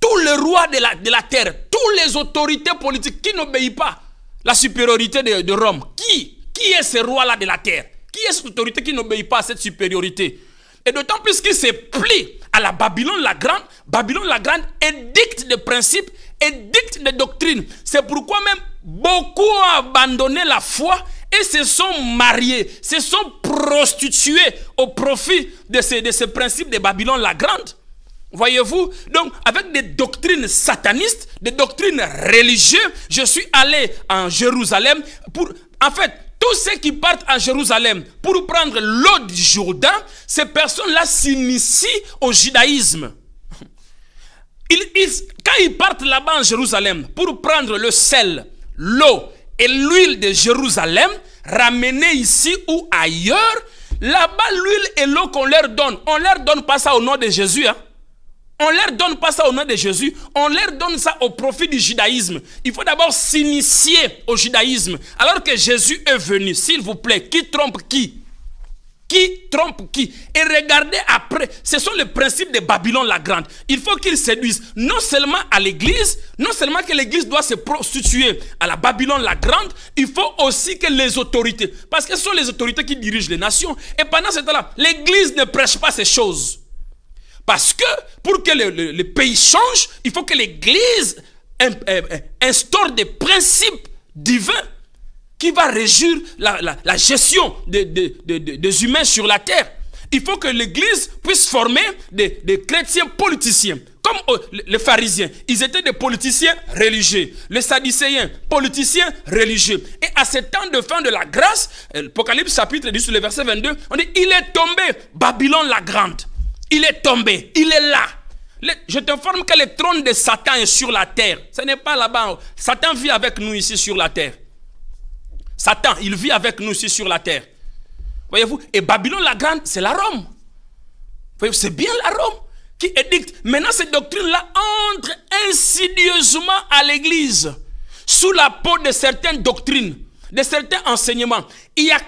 Tous les rois de la terre, toutes les autorités politiques qui n'obéissent pas la supériorité de Rome. Qui est ce roi-là de la terre? Qui est cette autorité qui n'obéit pas à cette supériorité? Et d'autant plus qu'il se plie à la Babylone la grande édicte des principes, édicte des doctrines. C'est pourquoi même beaucoup ont abandonné la foi et se sont mariés, se sont prostitués au profit de ces principes de Babylone la grande. Voyez-vous, donc avec des doctrines satanistes, des doctrines religieuses, je suis allé en Jérusalem pour, en fait, tous ceux qui partent à Jérusalem pour prendre l'eau du Jourdain, ces personnes-là s'initient au judaïsme. Quand ils partent là-bas en Jérusalem pour prendre le sel, l'eau et l'huile de Jérusalem, ramener ici ou ailleurs, là-bas l'huile et l'eau qu'on leur donne, on leur donne pas ça au nom de Jésus, hein? On leur donne pas ça au nom de Jésus, on leur donne ça au profit du judaïsme. Il faut d'abord s'initier au judaïsme. Alors que Jésus est venu, s'il vous plaît, qui trompe qui? Qui trompe qui? Et regardez après, ce sont les principes de Babylone la grande. Il faut qu'ils séduisent non seulement à l'église, non seulement que l'église doit se prostituer à la Babylone la grande, il faut aussi que les autorités, parce que ce sont les autorités qui dirigent les nations, et pendant ce temps-là, l'église ne prêche pas ces choses. Parce que pour que le pays change, il faut que l'Église instaure des principes divins qui va régir la gestion des humains sur la terre. il faut que l'Église puisse former des chrétiens politiciens. Comme les pharisiens, ils étaient des politiciens religieux. Les sadducéens, politiciens religieux. Et à ce temps de fin de la grâce, l'Apocalypse chapitre 10, le verset 22, on dit, il est tombé, Babylone la grande. Il est tombé, il est là. Je t'informe que le trône de Satan est sur la terre. Ce n'est pas là-bas. Satan vit avec nous ici sur la terre. Satan, il vit avec nous ici sur la terre. Voyez-vous? Et Babylone la grande, c'est la Rome. Voyez-vous, c'est bien la Rome qui édicte. Maintenant, cette doctrine-là entre insidieusement à l'Église, sous la peau de certaines doctrines, de certains enseignements. Il n'y a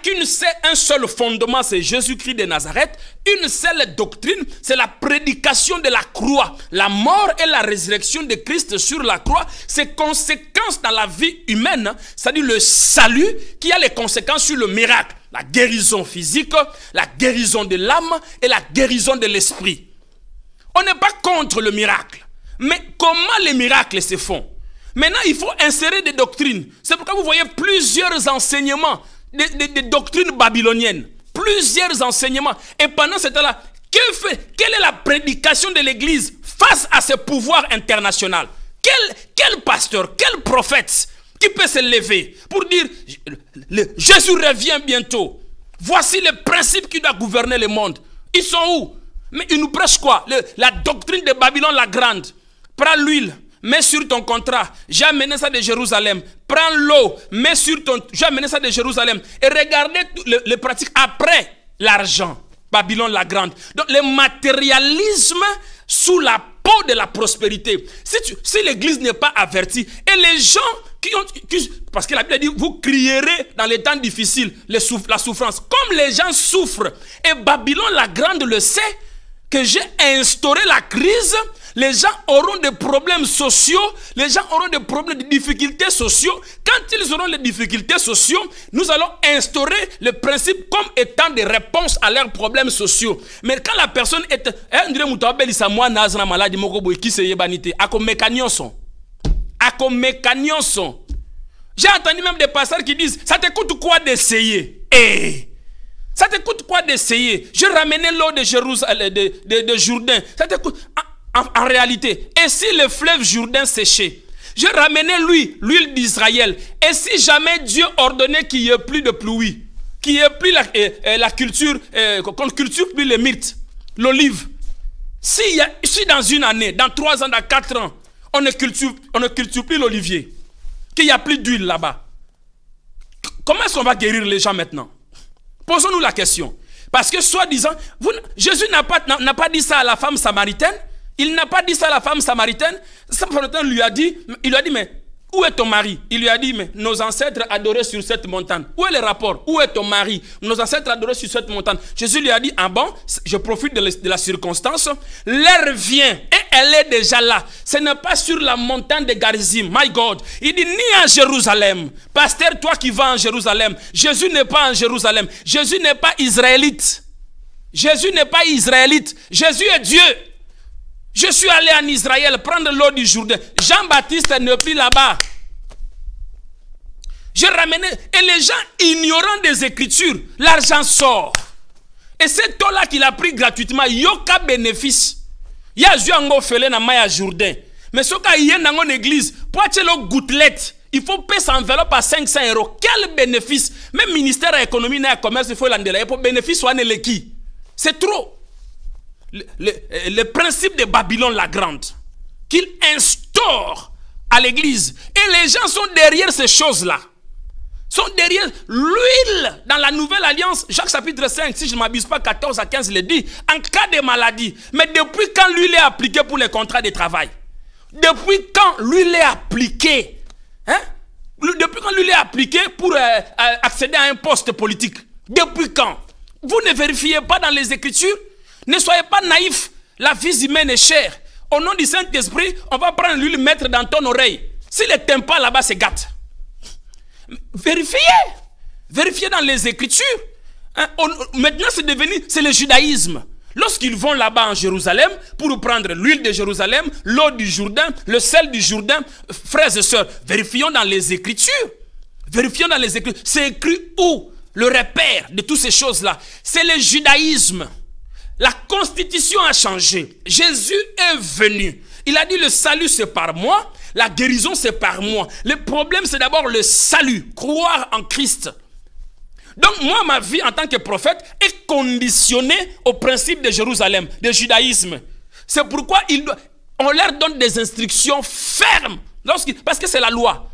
un seul fondement, c'est Jésus-Christ de Nazareth. Une seule doctrine, c'est la prédication de la croix. La mort et la résurrection de Christ sur la croix, ses conséquences dans la vie humaine, c'est-à-dire le salut qui a les conséquences sur le miracle. La guérison physique, la guérison de l'âme et la guérison de l'esprit. On n'est pas contre le miracle. Mais comment les miracles se font? Maintenant, il faut insérer des doctrines. C'est pourquoi vous voyez plusieurs enseignements, des doctrines babyloniennes. Plusieurs enseignements. Et pendant ce temps-là, quelle est la prédication de l'Église face à ce pouvoir international? Quel pasteur, quel prophète qui peut se lever pour dire Jésus revient bientôt? Voici les principes qui doivent gouverner le monde. Ils sont où? Mais ils nous prêchent quoi? La doctrine de Babylone la grande. Prends l'huile, mets sur ton contrat. J'ai amené ça de Jérusalem. Prends l'eau, mets sur ton... J'ai amené ça de Jérusalem. Et regardez les pratiques après l'argent. Babylone la grande. Donc le matérialisme sous la peau de la prospérité. Si l'Église n'est pas avertie, et les gens parce que la Bible dit, vous crierez dans les temps difficiles, la souffrance. Comme les gens souffrent, et Babylone la grande le sait, que j'ai instauré la crise, les gens auront des problèmes sociaux, les gens auront des problèmes de difficultés sociaux. Quand ils auront les difficultés sociaux, nous allons instaurer le principe comme étant des réponses à leurs problèmes sociaux. Mais quand la personne est... J'ai entendu même des pasteurs qui disent, ça te coûte quoi d'essayer? Ça te coûte quoi d'essayer? Je ramenais l'eau de Jérusalem, de Jourdain. Ça te coûte... En réalité, et si le fleuve Jourdain séchait, je ramenais l'huile d'Israël. Et si jamais Dieu ordonnait qu'il n'y ait plus de pluie, qu'il n'y ait plus la culture, qu'on culture plus les myrtes, l'olive. Si dans une année, dans 3 ans, dans 4 ans, on ne culture plus l'olivier, qu'il n'y a plus d'huile là-bas, comment est-ce qu'on va guérir les gens maintenant? Posons-nous la question. Parce que soi-disant, Jésus n'a pas dit ça à la femme samaritaine. Il n'a pas dit ça à la femme samaritaine. Samaritain il lui a dit, mais où est ton mari? Il lui a dit, mais nos ancêtres adoraient sur cette montagne. Où est le rapport? Où est ton mari? Nos ancêtres adoraient sur cette montagne. Jésus lui a dit, ah bon, je profite de la circonstance. L'heure vient et elle est déjà là. Ce n'est pas sur la montagne de Garizim. My God. Il dit, ni en Jérusalem. Pasteur, toi qui vas en Jérusalem. Jésus n'est pas en Jérusalem. Jésus n'est pas israélite. Jésus n'est pas israélite. Jésus est Dieu. Je suis allé en Israël prendre l'eau du Jourdain. Jean-Baptiste n'est plus là-bas. Je ramenais. Et les gens ignorant des Écritures, l'argent sort. Et cette eau-là qu'il a pris gratuitement, il n'y a aucun bénéfice. Il y a un fait dans Maya Jourdain. Mais ce qu'il y a dans l'église, pour acheter l'eau gouttelette, il faut payer cette enveloppe à 500 €. Quel bénéfice? Même ministère de l'économie et du commerce, il faut l'enlever. Pour bénéfice, c'est trop. Le principe de Babylone la grande qu'il instaure à l'église, et les gens sont derrière ces choses-là, sont derrière l'huile dans la nouvelle alliance. Jacques chapitre 5, si je ne m'abuse pas, 14 à 15 le dit, en cas de maladie. Mais depuis quand l'huile est appliquée pour les contrats de travail? Depuis quand l'huile est appliquée? Depuis quand l'huile est appliquée pour accéder à un poste politique? Depuis quand? Vous ne vérifiez pas dans les Écritures? Ne soyez pas naïfs. La vie humaine est chère. Au nom du Saint-Esprit, on va prendre l'huile, mettre dans ton oreille. Si le tympan là-bas se gâte, vérifiez. Vérifiez dans les Écritures. Maintenant, c'est le judaïsme. Lorsqu'ils vont là-bas en Jérusalem pour prendre l'huile de Jérusalem, l'eau du Jourdain, le sel du Jourdain, frères et sœurs, vérifions dans les Écritures. Vérifions dans les Écritures. C'est écrit où? Le repère de toutes ces choses-là, c'est le judaïsme. la constitution a changé. Jésus est venu. Il a dit le salut c'est par moi, la guérison c'est par moi. Le problème c'est d'abord le salut, croire en Christ. Donc moi ma vie en tant que prophète est conditionnée au principe de Jérusalem, du judaïsme. C'est pourquoi on leur donne des instructions fermes. Parce que c'est la loi.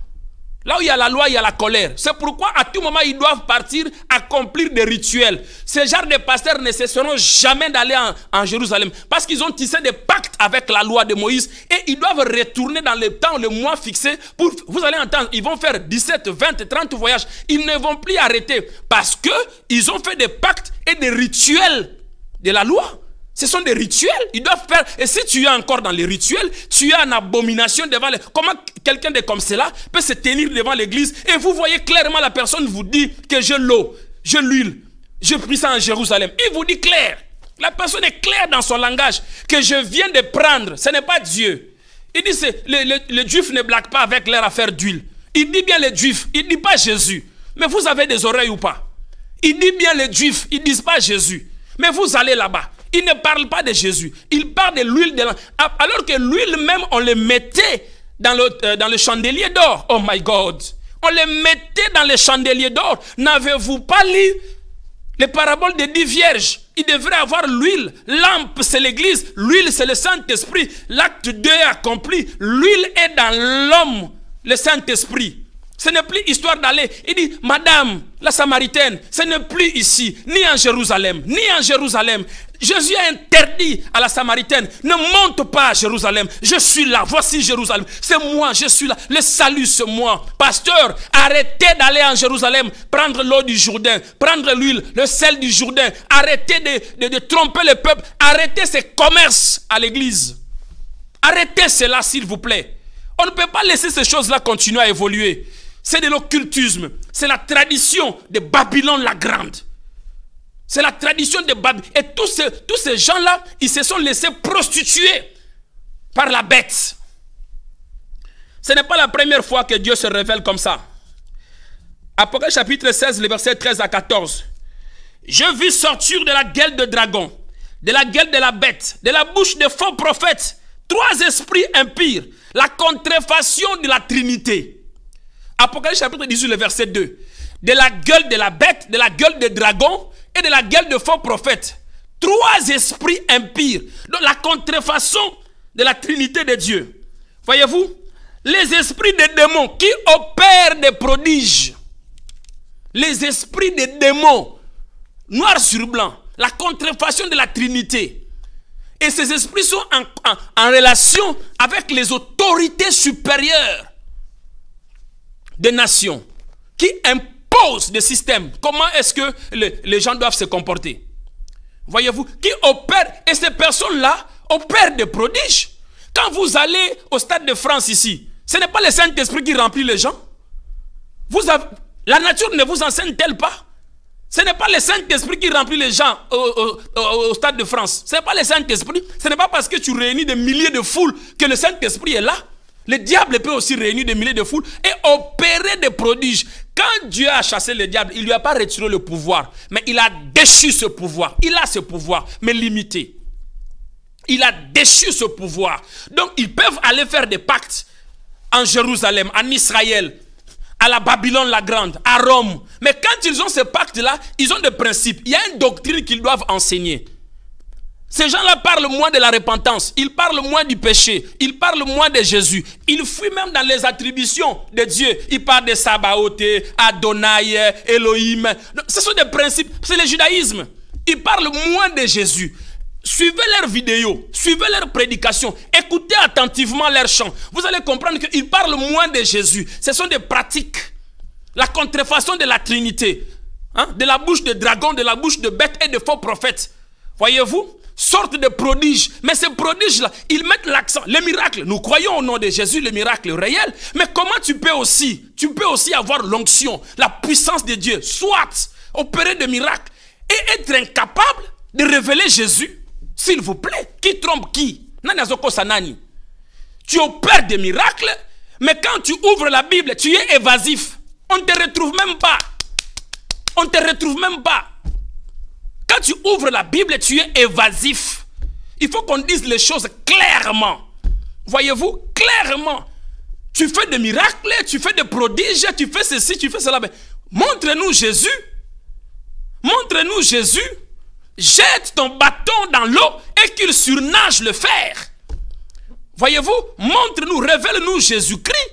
Là où il y a la loi, il y a la colère. C'est pourquoi à tout moment, ils doivent partir accomplir des rituels. Ces genres de pasteurs ne cesseront jamais d'aller en Jérusalem. Parce qu'ils ont tissé des pactes avec la loi de Moïse. Et ils doivent retourner dans le temps, le mois fixé. Vous allez entendre, ils vont faire 17, 20, 30 voyages. Ils ne vont plus arrêter. Parce qu'ils ont fait des pactes et des rituels de la loi. Ce sont des rituels, ils doivent faire. Et si tu es encore dans les rituels, tu es en abomination devant les... Comment quelqu'un de comme cela peut se tenir devant l'église et vous voyez clairement la personne vous dit que j'ai l'eau, j'ai l'huile, j'ai pris ça en Jérusalem. Il vous dit clair. La personne est claire dans son langage que je viens de prendre. Ce n'est pas Dieu. Il dit les Juifs ne blaguent pas avec leur affaire d'huile. Il dit bien les Juifs, il ne dit pas Jésus. Mais vous avez des oreilles ou pas? Il dit bien les Juifs, ils ne disent pas Jésus. Mais vous allez là-bas. Il ne parle pas de Jésus. Il parle de l'huile. Alors que l'huile même, on le mettait dans le chandelier d'or. Oh my God. On le mettait dans le chandelier d'or. N'avez-vous pas lu les paraboles des 10 vierges? Il devrait avoir l'huile. Lampe, c'est l'église. L'huile, c'est le Saint-Esprit. L'acte 2 est accompli. L'huile est dans l'homme, le Saint-Esprit. Ce n'est plus histoire d'aller. Il dit, Madame, la Samaritaine, ce n'est plus ici, ni en Jérusalem, ni en Jérusalem. Jésus a interdit à la Samaritaine, ne monte pas à Jérusalem. Je suis là, voici Jérusalem. C'est moi, je suis là. Le salut, c'est moi. Pasteur, arrêtez d'aller en Jérusalem, prendre l'eau du Jourdain, prendre l'huile, le sel du Jourdain. Arrêtez de tromper le peuple. Arrêtez ces commerces à l'église. Arrêtez cela, s'il vous plaît. On ne peut pas laisser ces choses-là continuer à évoluer. C'est de l'occultisme. C'est la tradition de Babylone la Grande. C'est la tradition de Babylone. Et tous ces gens-là, ils se sont laissés prostituer par la bête. Ce n'est pas la première fois que Dieu se révèle comme ça. Apocalypse chapitre 16, les versets 13 à 14. Je vis sortir de la gueule de dragon, de la gueule de la bête, de la bouche de faux prophètes, 3 esprits impurs, la contrefaçon de la Trinité. Apocalypse chapitre 18, le verset 2. De la gueule de la bête, de la gueule des dragons et de la gueule de faux prophètes. 3 esprits impurs. Donc la contrefaçon de la Trinité de Dieu. Voyez-vous, les esprits des démons qui opèrent des prodiges. Les esprits des démons, noir sur blanc. La contrefaçon de la Trinité. Et ces esprits sont en relation avec les autorités supérieures des nations qui imposent des systèmes. Comment est-ce que les gens doivent se comporter? Voyez-vous, qui opèrent, et ces personnes-là opèrent des prodiges. Quand vous allez au Stade de France ici, ce n'est pas le Saint-Esprit qui remplit les gens. La nature ne vous enseigne-t-elle pas? Ce n'est pas le Saint-Esprit qui remplit les gens au Stade de France. Ce n'est pas le Saint-Esprit. Ce n'est pas parce que tu réunis des milliers de foules que le Saint-Esprit est là. Le diable peut aussi réunir des milliers de foules et opérer des prodiges. Quand Dieu a chassé le diable, il ne lui a pas retiré le pouvoir. Mais il a déchu ce pouvoir. Il a ce pouvoir, mais limité. Il a déchu ce pouvoir. Donc ils peuvent aller faire des pactes en Jérusalem, en Israël, à la Babylone la Grande, à Rome. Mais quand ils ont ces pactes-là, ils ont des principes. Il y a une doctrine qu'ils doivent enseigner. Ces gens-là parlent moins de la repentance, ils parlent moins du péché, ils parlent moins de Jésus. Ils fuient même dans les attributions de Dieu. Ils parlent de Sabaoth, Adonai, Elohim. Ce sont des principes, c'est le judaïsme. Ils parlent moins de Jésus. Suivez leurs vidéos, suivez leurs prédications, écoutez attentivement leurs chants. Vous allez comprendre qu'ils parlent moins de Jésus. Ce sont des pratiques. La contrefaçon de la Trinité, de la bouche de dragon, de la bouche de bête et de faux prophètes. Voyez-vous? Sorte de prodiges. Mais ces prodiges-là, ils mettent l'accent. Les miracles, nous croyons au nom de Jésus, les miracles réels. Mais comment tu peux aussi avoir l'onction, la puissance de Dieu, soit opérer des miracles et être incapable de révéler Jésus? S'il vous plaît, qui trompe qui? Tu opères des miracles, mais quand tu ouvres la Bible, tu es évasif. On ne te retrouve même pas. On ne te retrouve même pas. Quand tu ouvres la Bible, tu es évasif. Il faut qu'on dise les choses clairement. Voyez-vous, clairement. Tu fais des miracles, tu fais des prodiges, tu fais ceci, tu fais cela. Montre-nous Jésus. Montre-nous Jésus. Jette ton bâton dans l'eau et qu'il surnage le fer. Voyez-vous, montre-nous, révèle-nous Jésus-Christ.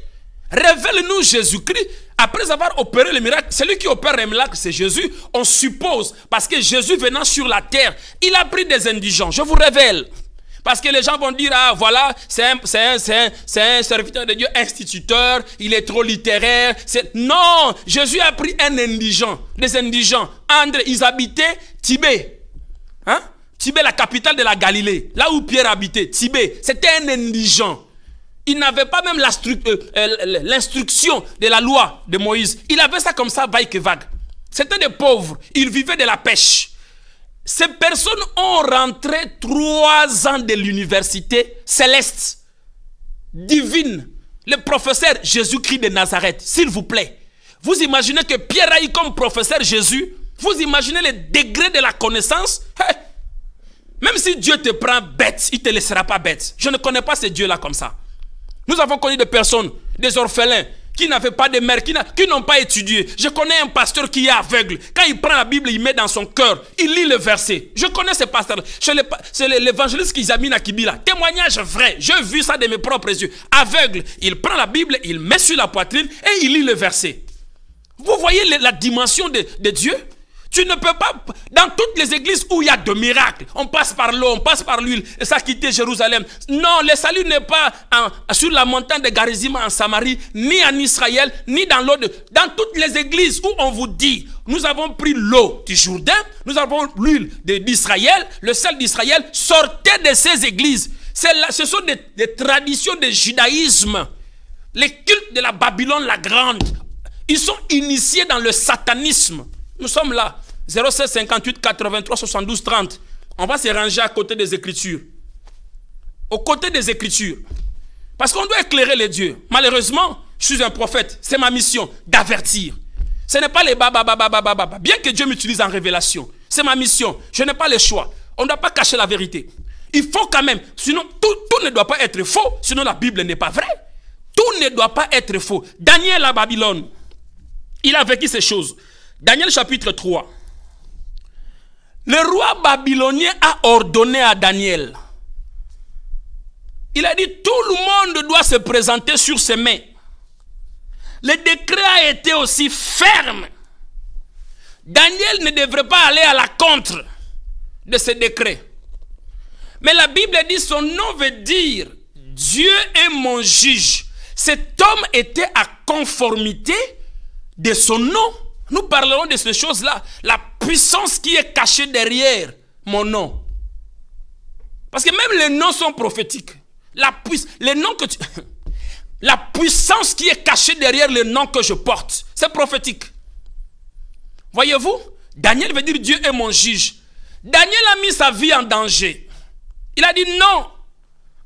Révèle-nous Jésus-Christ. Après avoir opéré le miracle, celui qui opère le miracle, c'est Jésus. On suppose, parce que Jésus venant sur la terre, il a pris des indigents. Je vous révèle. Parce que les gens vont dire, ah voilà, c'est un serviteur de Dieu, instituteur, il est trop littéraire. Non, Jésus a pris un indigent, des indigents. André, ils habitaient Tibet. Hein? Tibet, la capitale de la Galilée, là où Pierre habitait, Tibet. C'était un indigent. Il n'avait pas même l'instruction de la loi de Moïse. Il avait ça comme ça, vague que vague. C'était des pauvres, ils vivaient de la pêche. Ces personnes ont rentré 3 ans de l'université céleste, divine, le professeur Jésus-Christ de Nazareth, s'il vous plaît. Vous imaginez que Pierre a eu comme professeur Jésus? Vous imaginez le degré de la connaissance? Même si Dieu te prend bête, il ne te laissera pas bête. Je ne connais pas ces dieux-là comme ça. Nous avons connu des personnes, des orphelins, qui n'avaient pas de mère, qui n'ont pas étudié. Je connais un pasteur qui est aveugle. Quand il prend la Bible, il met dans son cœur. Il lit le verset. Je connais ce pasteur. C'est l'évangéliste Kizamina Kibila. Témoignage vrai. J'ai vu ça de mes propres yeux. Aveugle. Il prend la Bible, il met sur la poitrine et il lit le verset. Vous voyez la dimension de Dieu? Tu ne peux pas, dans toutes les églises où il y a de miracles, on passe par l'eau, on passe par l'huile, et ça quitte Jérusalem. Non, le salut n'est pas sur la montagne de Garizim en Samarie, ni en Israël, ni dans l'eau. Dans toutes les églises où on vous dit, nous avons pris l'eau du Jourdain, nous avons l'huile d'Israël, le sel d'Israël, sortez de ces églises. Ce sont des traditions de judaïsme, les cultes de la Babylone la Grande. Ils sont initiés dans le satanisme. Nous sommes là, 07 58 83 72 30. On va se ranger à côté des Écritures. Aux côtés des Écritures. Parce qu'on doit éclairer les dieux. Malheureusement, je suis un prophète. C'est ma mission d'avertir. Ce n'est pas les baba. Bien que Dieu m'utilise en révélation. C'est ma mission. Je n'ai pas le choix. On ne doit pas cacher la vérité. Il faut quand même. Sinon, tout ne doit pas être faux. Sinon, la Bible n'est pas vraie. Tout ne doit pas être faux. Daniel à Babylone, il a vécu ces choses. Daniel chapitre 3. Le roi babylonien a ordonné à Daniel. Il a dit, tout le monde doit se présenter sur ses mains. Le décret a été aussi ferme. Daniel ne devrait pas aller à la contre de ce décret. Mais la Bible dit, son nom veut dire, Dieu est mon juge. Cet homme était à conformité de son nom. Nous parlerons de ces choses-là. La puissance qui est cachée derrière mon nom. Parce que même les noms sont prophétiques. La puissance qui est cachée derrière le nom que je porte, c'est prophétique. Voyez-vous, Daniel veut dire Dieu est mon juge. Daniel a mis sa vie en danger. Il a dit non.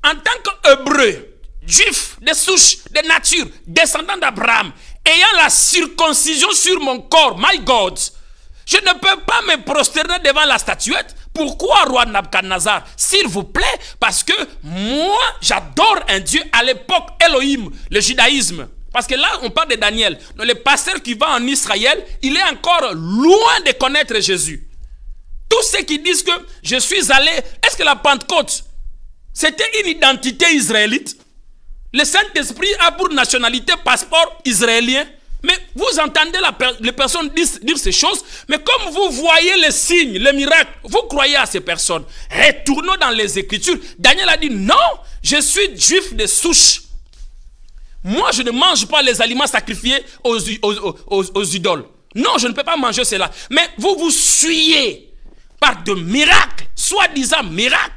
En tant qu'hébreu, juif, de souche, de nature, descendant d'Abraham, ayant la circoncision sur mon corps, my God, je ne peux pas me prosterner devant la statuette. Pourquoi, roi Nabuchodonosor? S'il vous plaît, parce que moi, j'adore un Dieu à l'époque, Elohim, le judaïsme. Parce que là, on parle de Daniel. Le pasteur qui va en Israël, il est encore loin de connaître Jésus. Tous ceux qui disent que je suis allé, est-ce que la Pentecôte, c'était une identité israélite? Le Saint-Esprit a pour nationalité passeport israélien. Mais vous entendez les personnes dire ces choses, mais comme vous voyez les signes, les miracles, vous croyez à ces personnes. Retournons dans les Écritures. Daniel a dit non, je suis juif de souche. Moi, je ne mange pas les aliments sacrifiés aux idoles. Non, je ne peux pas manger cela. Mais vous vous suyez par de miracles, soi-disant miracles,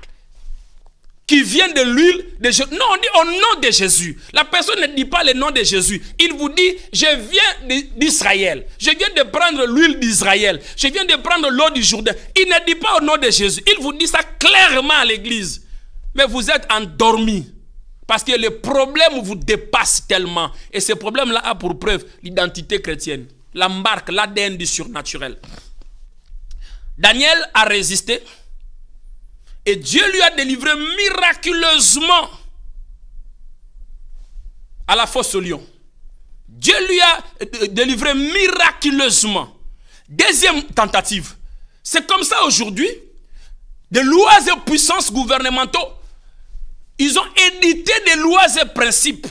qui viennent de l'huile de Jésus. Non, on dit au nom de Jésus. La personne ne dit pas le nom de Jésus. Il vous dit, je viens d'Israël. Je viens de prendre l'huile d'Israël. Je viens de prendre l'eau du Jourdain. Il ne dit pas au nom de Jésus. Il vous dit ça clairement à l'église. Mais vous êtes endormis. Parce que le problème vous dépasse tellement. Et ce problème-là a pour preuve l'identité chrétienne. La marque, l'ADN du surnaturel. Daniel a résisté et Dieu lui a délivré miraculeusement à la fosse au lion. Dieu lui a délivré miraculeusement. Deuxième tentative. C'est comme ça aujourd'hui. Des lois et puissances gouvernementaux, ils ont édité des lois et principes.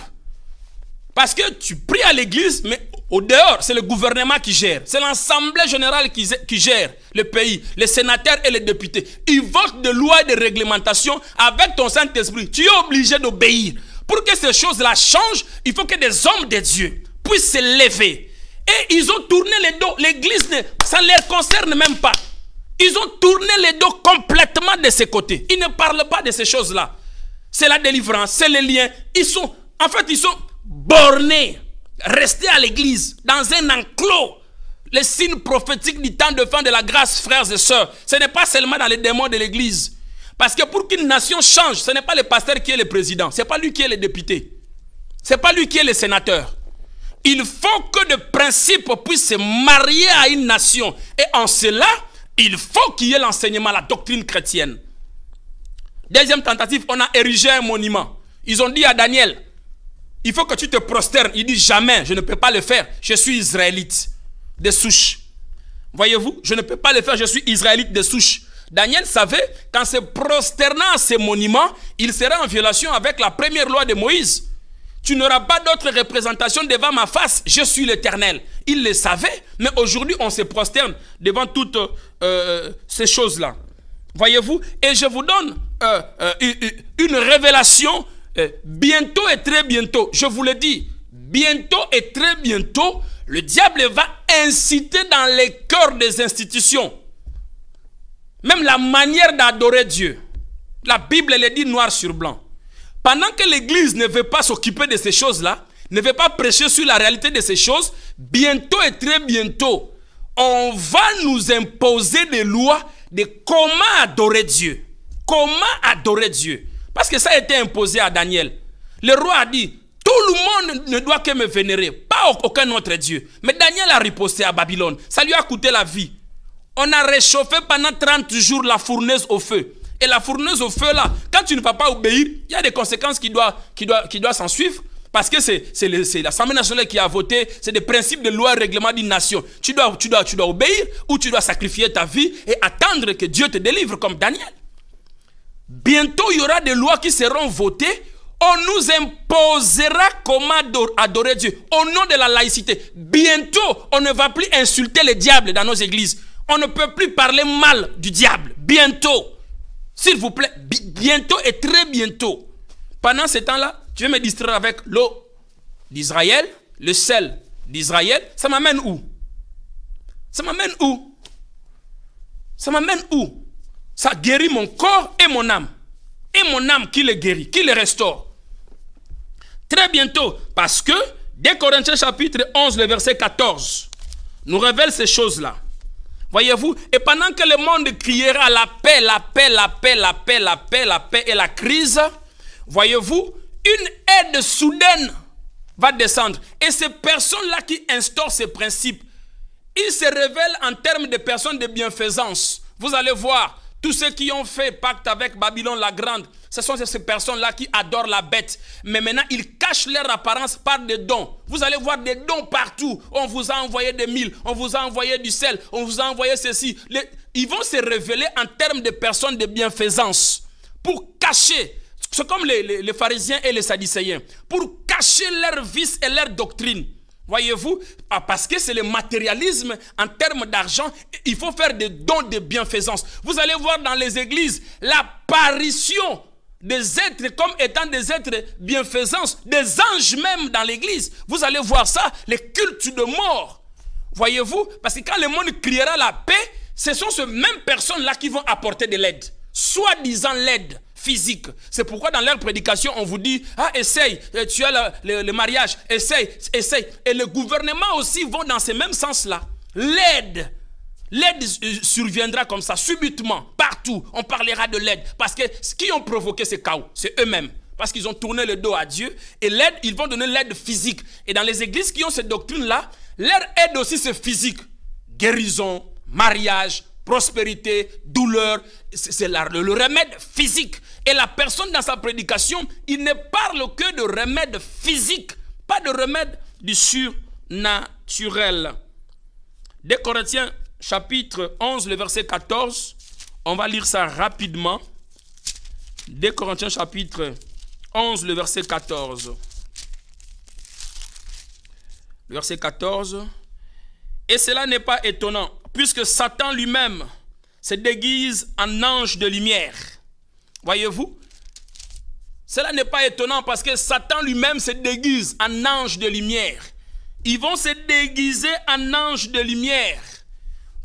Parce que tu pries à l'église, mais au dehors, c'est le gouvernement qui gère. C'est l'Assemblée générale qui gère le pays, les sénateurs et les députés. Ils votent des lois et des réglementations avec ton Saint-Esprit. Tu es obligé d'obéir. Pour que ces choses-là changent, il faut que des hommes de Dieu puissent se lever. Et ils ont tourné les dos. L'église, ça ne les concerne même pas. Ils ont tourné les dos complètement de ces côtés. Ils ne parlent pas de ces choses-là. C'est la délivrance, c'est les liens. Ils sont bornés, restés à l'église, dans un enclos. Les signes prophétiques du temps de fin de la grâce, frères et sœurs, ce n'est pas seulement dans les démons de l'église. Parce que pour qu'une nation change, ce n'est pas le pasteur qui est le président, ce n'est pas lui qui est le député, ce n'est pas lui qui est le sénateur. Il faut que des principes puissent se marier à une nation. Et en cela, il faut qu'il y ait l'enseignement, la doctrine chrétienne. Deuxième tentative, on a érigé un monument. Ils ont dit à Daniel, il faut que tu te prosternes. Il dit jamais, je ne peux pas le faire. Je suis israélite de souche. Voyez-vous, je ne peux pas le faire, je suis israélite de souche. Daniel savait qu'en se prosternant à ces monuments, il serait en violation avec la première loi de Moïse. Tu n'auras pas d'autre représentation devant ma face, je suis l'Éternel. Il le savait, mais aujourd'hui on se prosterne devant toutes ces choses-là. Voyez-vous, et je vous donne une révélation bientôt et très bientôt. Je vous le dis, bientôt et très bientôt, le diable va inciter dans les cœurs des institutions. Même la manière d'adorer Dieu. La Bible le dit noir sur blanc. Pendant que l'Église ne veut pas s'occuper de ces choses-là, ne veut pas prêcher sur la réalité de ces choses, bientôt et très bientôt, on va nous imposer des lois de comment adorer Dieu. Comment adorer Dieu. Parce que ça a été imposé à Daniel. Le roi a dit, tout le monde ne doit que me vénérer, pas aucun autre Dieu. Mais Daniel a riposté à Babylone. Ça lui a coûté la vie. On a réchauffé pendant 30 jours la fournaise au feu. Et la fournaise au feu là, quand tu ne vas pas obéir, il y a des conséquences qui doivent s'en suivre. Parce que c'est l'Assemblée nationale qui a voté, c'est des principes de loi et règlement d'une nation. Tu dois obéir ou tu dois sacrifier ta vie et attendre que Dieu te délivre comme Daniel. Bientôt, il y aura des lois qui seront votées. On nous imposera comment adorer Dieu au nom de la laïcité. Bientôt, on ne va plus insulter le diable dans nos églises. On ne peut plus parler mal du diable. Bientôt. S'il vous plaît, bientôt et très bientôt. Pendant ce temps-là, je vais me distraire avec l'eau d'Israël, le sel d'Israël. Ça m'amène où? Ça m'amène où? Ça m'amène où? Ça guérit mon corps et mon âme. Et mon âme qui le guérit, qui le restaure. Très bientôt, parce que, dès Corinthiens chapitre 11, le verset 14, nous révèle ces choses-là. Voyez-vous, et pendant que le monde criera la paix, la paix, la paix, la paix, la paix, la paix et la crise, voyez-vous, une aide soudaine va descendre. Et ces personnes-là qui instaurent ces principes, ils se révèlent en termes de personnes de bienfaisance. Vous allez voir, tous ceux qui ont fait pacte avec Babylone la Grande, ce sont ces personnes-là qui adorent la bête. Mais maintenant, ils cachent leur apparence par des dons. Vous allez voir des dons partout. On vous a envoyé des mille, on vous a envoyé du sel, on vous a envoyé ceci. Ils vont se révéler en termes de personnes de bienfaisance. Pour cacher, c'est comme les pharisiens et les sadducéens, pour cacher leurs vices et leurs doctrines. Voyez-vous, parce que c'est le matérialisme en termes d'argent, il faut faire des dons de bienfaisance. Vous allez voir dans les églises l'apparition des êtres comme étant des êtres bienfaisance, des anges même dans l'église. Vous allez voir ça, les cultes de mort. Voyez-vous, parce que quand le monde criera la paix, ce sont ces mêmes personnes-là qui vont apporter de l'aide. Soi-disant l'aide physique. C'est pourquoi dans leur prédication, on vous dit, ah, essaye, tu as le mariage, essaye, essaye. Et le gouvernement aussi vont dans ce même sens-là. L'aide surviendra comme ça, subitement, partout. On parlera de l'aide. Parce que ce qui ont provoqué ce chaos, c'est eux-mêmes. Parce qu'ils ont tourné le dos à Dieu. Et l'aide, ils vont donner l'aide physique. Et dans les églises qui ont cette doctrine-là, leur aide aussi, c'est physique. Guérison, mariage, prospérité, douleur. C'est le remède physique. Et la personne dans sa prédication, il ne parle que de remède physique, pas de remède du surnaturel. 2 Corinthiens chapitre 11, le verset 14. On va lire ça rapidement. 2 Corinthiens chapitre 11, le verset 14. Le verset 14. Et cela n'est pas étonnant, puisque Satan lui-même se déguise en ange de lumière. Voyez-vous? Cela n'est pas étonnant parce que Satan lui-même se déguise en ange de lumière. Ils vont se déguiser en ange de lumière.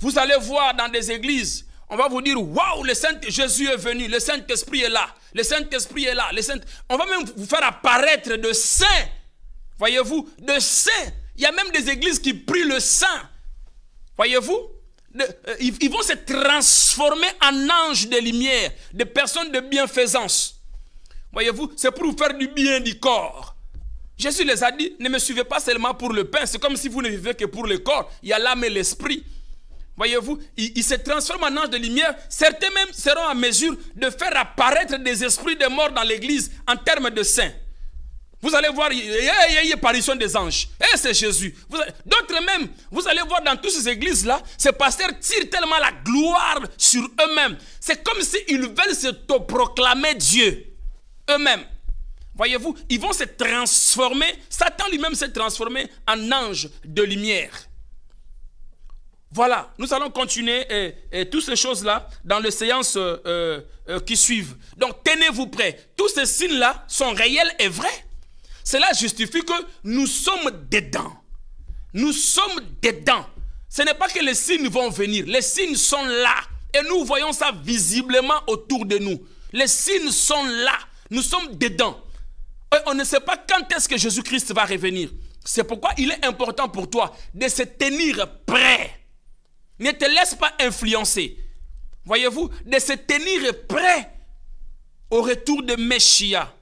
Vous allez voir dans des églises, on va vous dire, waouh, le Saint Jésus est venu, le Saint-Esprit est là, le Saint-Esprit est là. On va même vous faire apparaître de saints. Voyez-vous, de saints. Il y a même des églises qui prient le saint. Voyez-vous, ils vont se transformer en anges de lumière, des personnes de bienfaisance. Voyez-vous, c'est pour vous faire du bien du corps. Jésus les a dit, ne me suivez pas seulement pour le pain, c'est comme si vous ne vivez que pour le corps. Il y a l'âme et l'esprit. Voyez-vous, ils se transforment en anges de lumière. Certains même seront en mesure de faire apparaître des esprits de mort dans l'église en termes de saints. Vous allez voir, il y a une apparition des anges. Et c'est Jésus. D'autres même, vous allez voir dans toutes ces églises-là, ces pasteurs tirent tellement la gloire sur eux-mêmes. C'est comme s'ils veulent se proclamer Dieu eux-mêmes. Voyez-vous, ils vont se transformer. Satan lui-même s'est transformé en ange de lumière. Voilà, nous allons continuer toutes ces choses-là dans les séances qui suivent. Donc, tenez-vous prêts. Tous ces signes-là sont réels et vrais. Cela justifie que nous sommes dedans. Nous sommes dedans. Ce n'est pas que les signes vont venir. Les signes sont là. Et nous voyons ça visiblement autour de nous. Les signes sont là. Nous sommes dedans. Et on ne sait pas quand est-ce que Jésus-Christ va revenir. C'est pourquoi il est important pour toi de se tenir prêt. Ne te laisse pas influencer. Voyez-vous, de se tenir prêt au retour de Messia.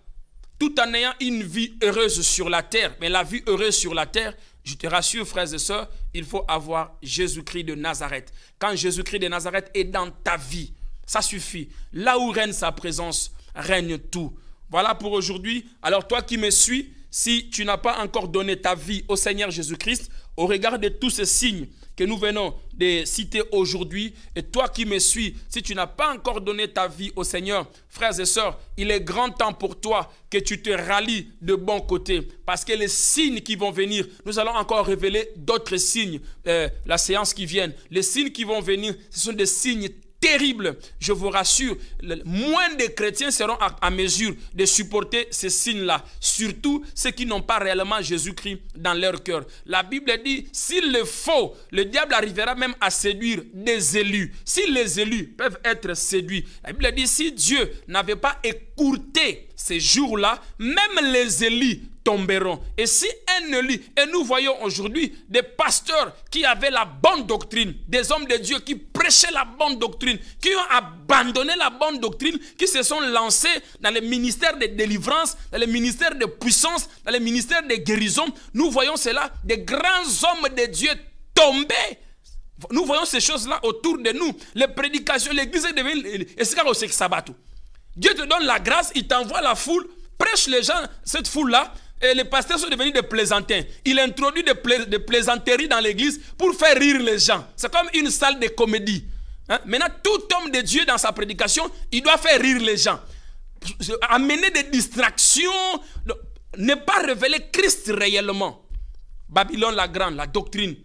Tout en ayant une vie heureuse sur la terre. Mais la vie heureuse sur la terre, je te rassure, frères et sœurs, il faut avoir Jésus-Christ de Nazareth. Quand Jésus-Christ de Nazareth est dans ta vie, ça suffit. Là où règne sa présence, règne tout. Voilà pour aujourd'hui. Alors toi qui me suis, si tu n'as pas encore donné ta vie au Seigneur Jésus-Christ, au regard de tous ces signes que nous venons de citer aujourd'hui, et toi qui me suis, si tu n'as pas encore donné ta vie au Seigneur, frères et sœurs, il est grand temps pour toi que tu te rallies de bon côté, parce que les signes qui vont venir, nous allons encore révéler d'autres signes, la séance qui vient, les signes qui vont venir, ce sont des signes terrible, je vous rassure. Moins de chrétiens seront à mesure de supporter ces signes-là. Surtout ceux qui n'ont pas réellement Jésus-Christ dans leur cœur. La Bible dit, s'il le faut, le diable arrivera même à séduire des élus. Si les élus peuvent être séduits, la Bible dit, si Dieu n'avait pas écourté ces jours-là, même les élus tomberont. Et si un élu, et nous voyons aujourd'hui des pasteurs qui avaient la bonne doctrine, des hommes de Dieu qui prêchaient la bonne doctrine, qui ont abandonné la bonne doctrine, qui se sont lancés dans les ministères de délivrance, dans les ministères de puissance, dans les ministères de guérison. Nous voyons cela, des grands hommes de Dieu tombés. Nous voyons ces choses-là autour de nous. Les prédications, l'église est devenue... Dieu te donne la grâce, il t'envoie la foule, prêche les gens, cette foule-là, et les pasteurs sont devenus des plaisantins. Il introduit des plaisanteries dans l'église pour faire rire les gens. C'est comme une salle de comédie. Hein? Maintenant, tout homme de Dieu dans sa prédication, il doit faire rire les gens. Amener des distractions, ne pas révéler Christ réellement. Babylone la grande, la doctrine.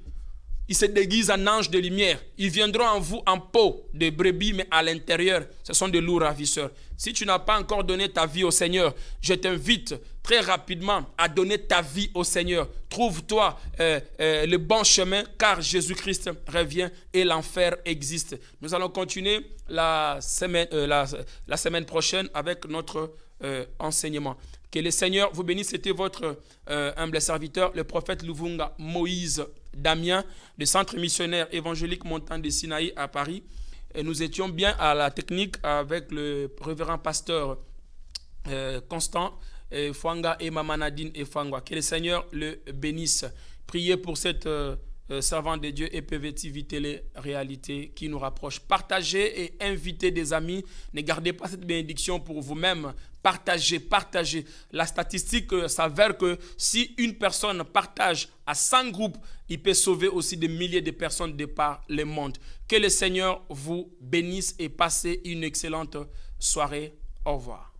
Ils se déguisent en anges de lumière. Ils viendront en vous en peau de brebis, mais à l'intérieur, ce sont des loups ravisseurs. Si tu n'as pas encore donné ta vie au Seigneur, je t'invite très rapidement à donner ta vie au Seigneur. Trouve-toi le bon chemin, car Jésus-Christ revient et l'enfer existe. Nous allons continuer la semaine prochaine avec notre enseignement. Que le Seigneur vous bénisse. C'était votre humble serviteur, le prophète Luvunga Moïse Damien, du centre missionnaire évangélique Montagne de Sinaï à Paris. Et nous étions bien à la technique avec le révérend pasteur Constant Fwanga et Maman Nadine et Fwanga. Que le Seigneur le bénisse. Priez pour cette servant de Dieu et PVTV Télé-Réalité qui nous rapproche. Partagez et invitez des amis. Ne gardez pas cette bénédiction pour vous-même. Partagez, partagez. La statistique s'avère que si une personne partage à 100 groupes, il peut sauver aussi des milliers de personnes de par le monde. Que le Seigneur vous bénisse et passez une excellente soirée. Au revoir.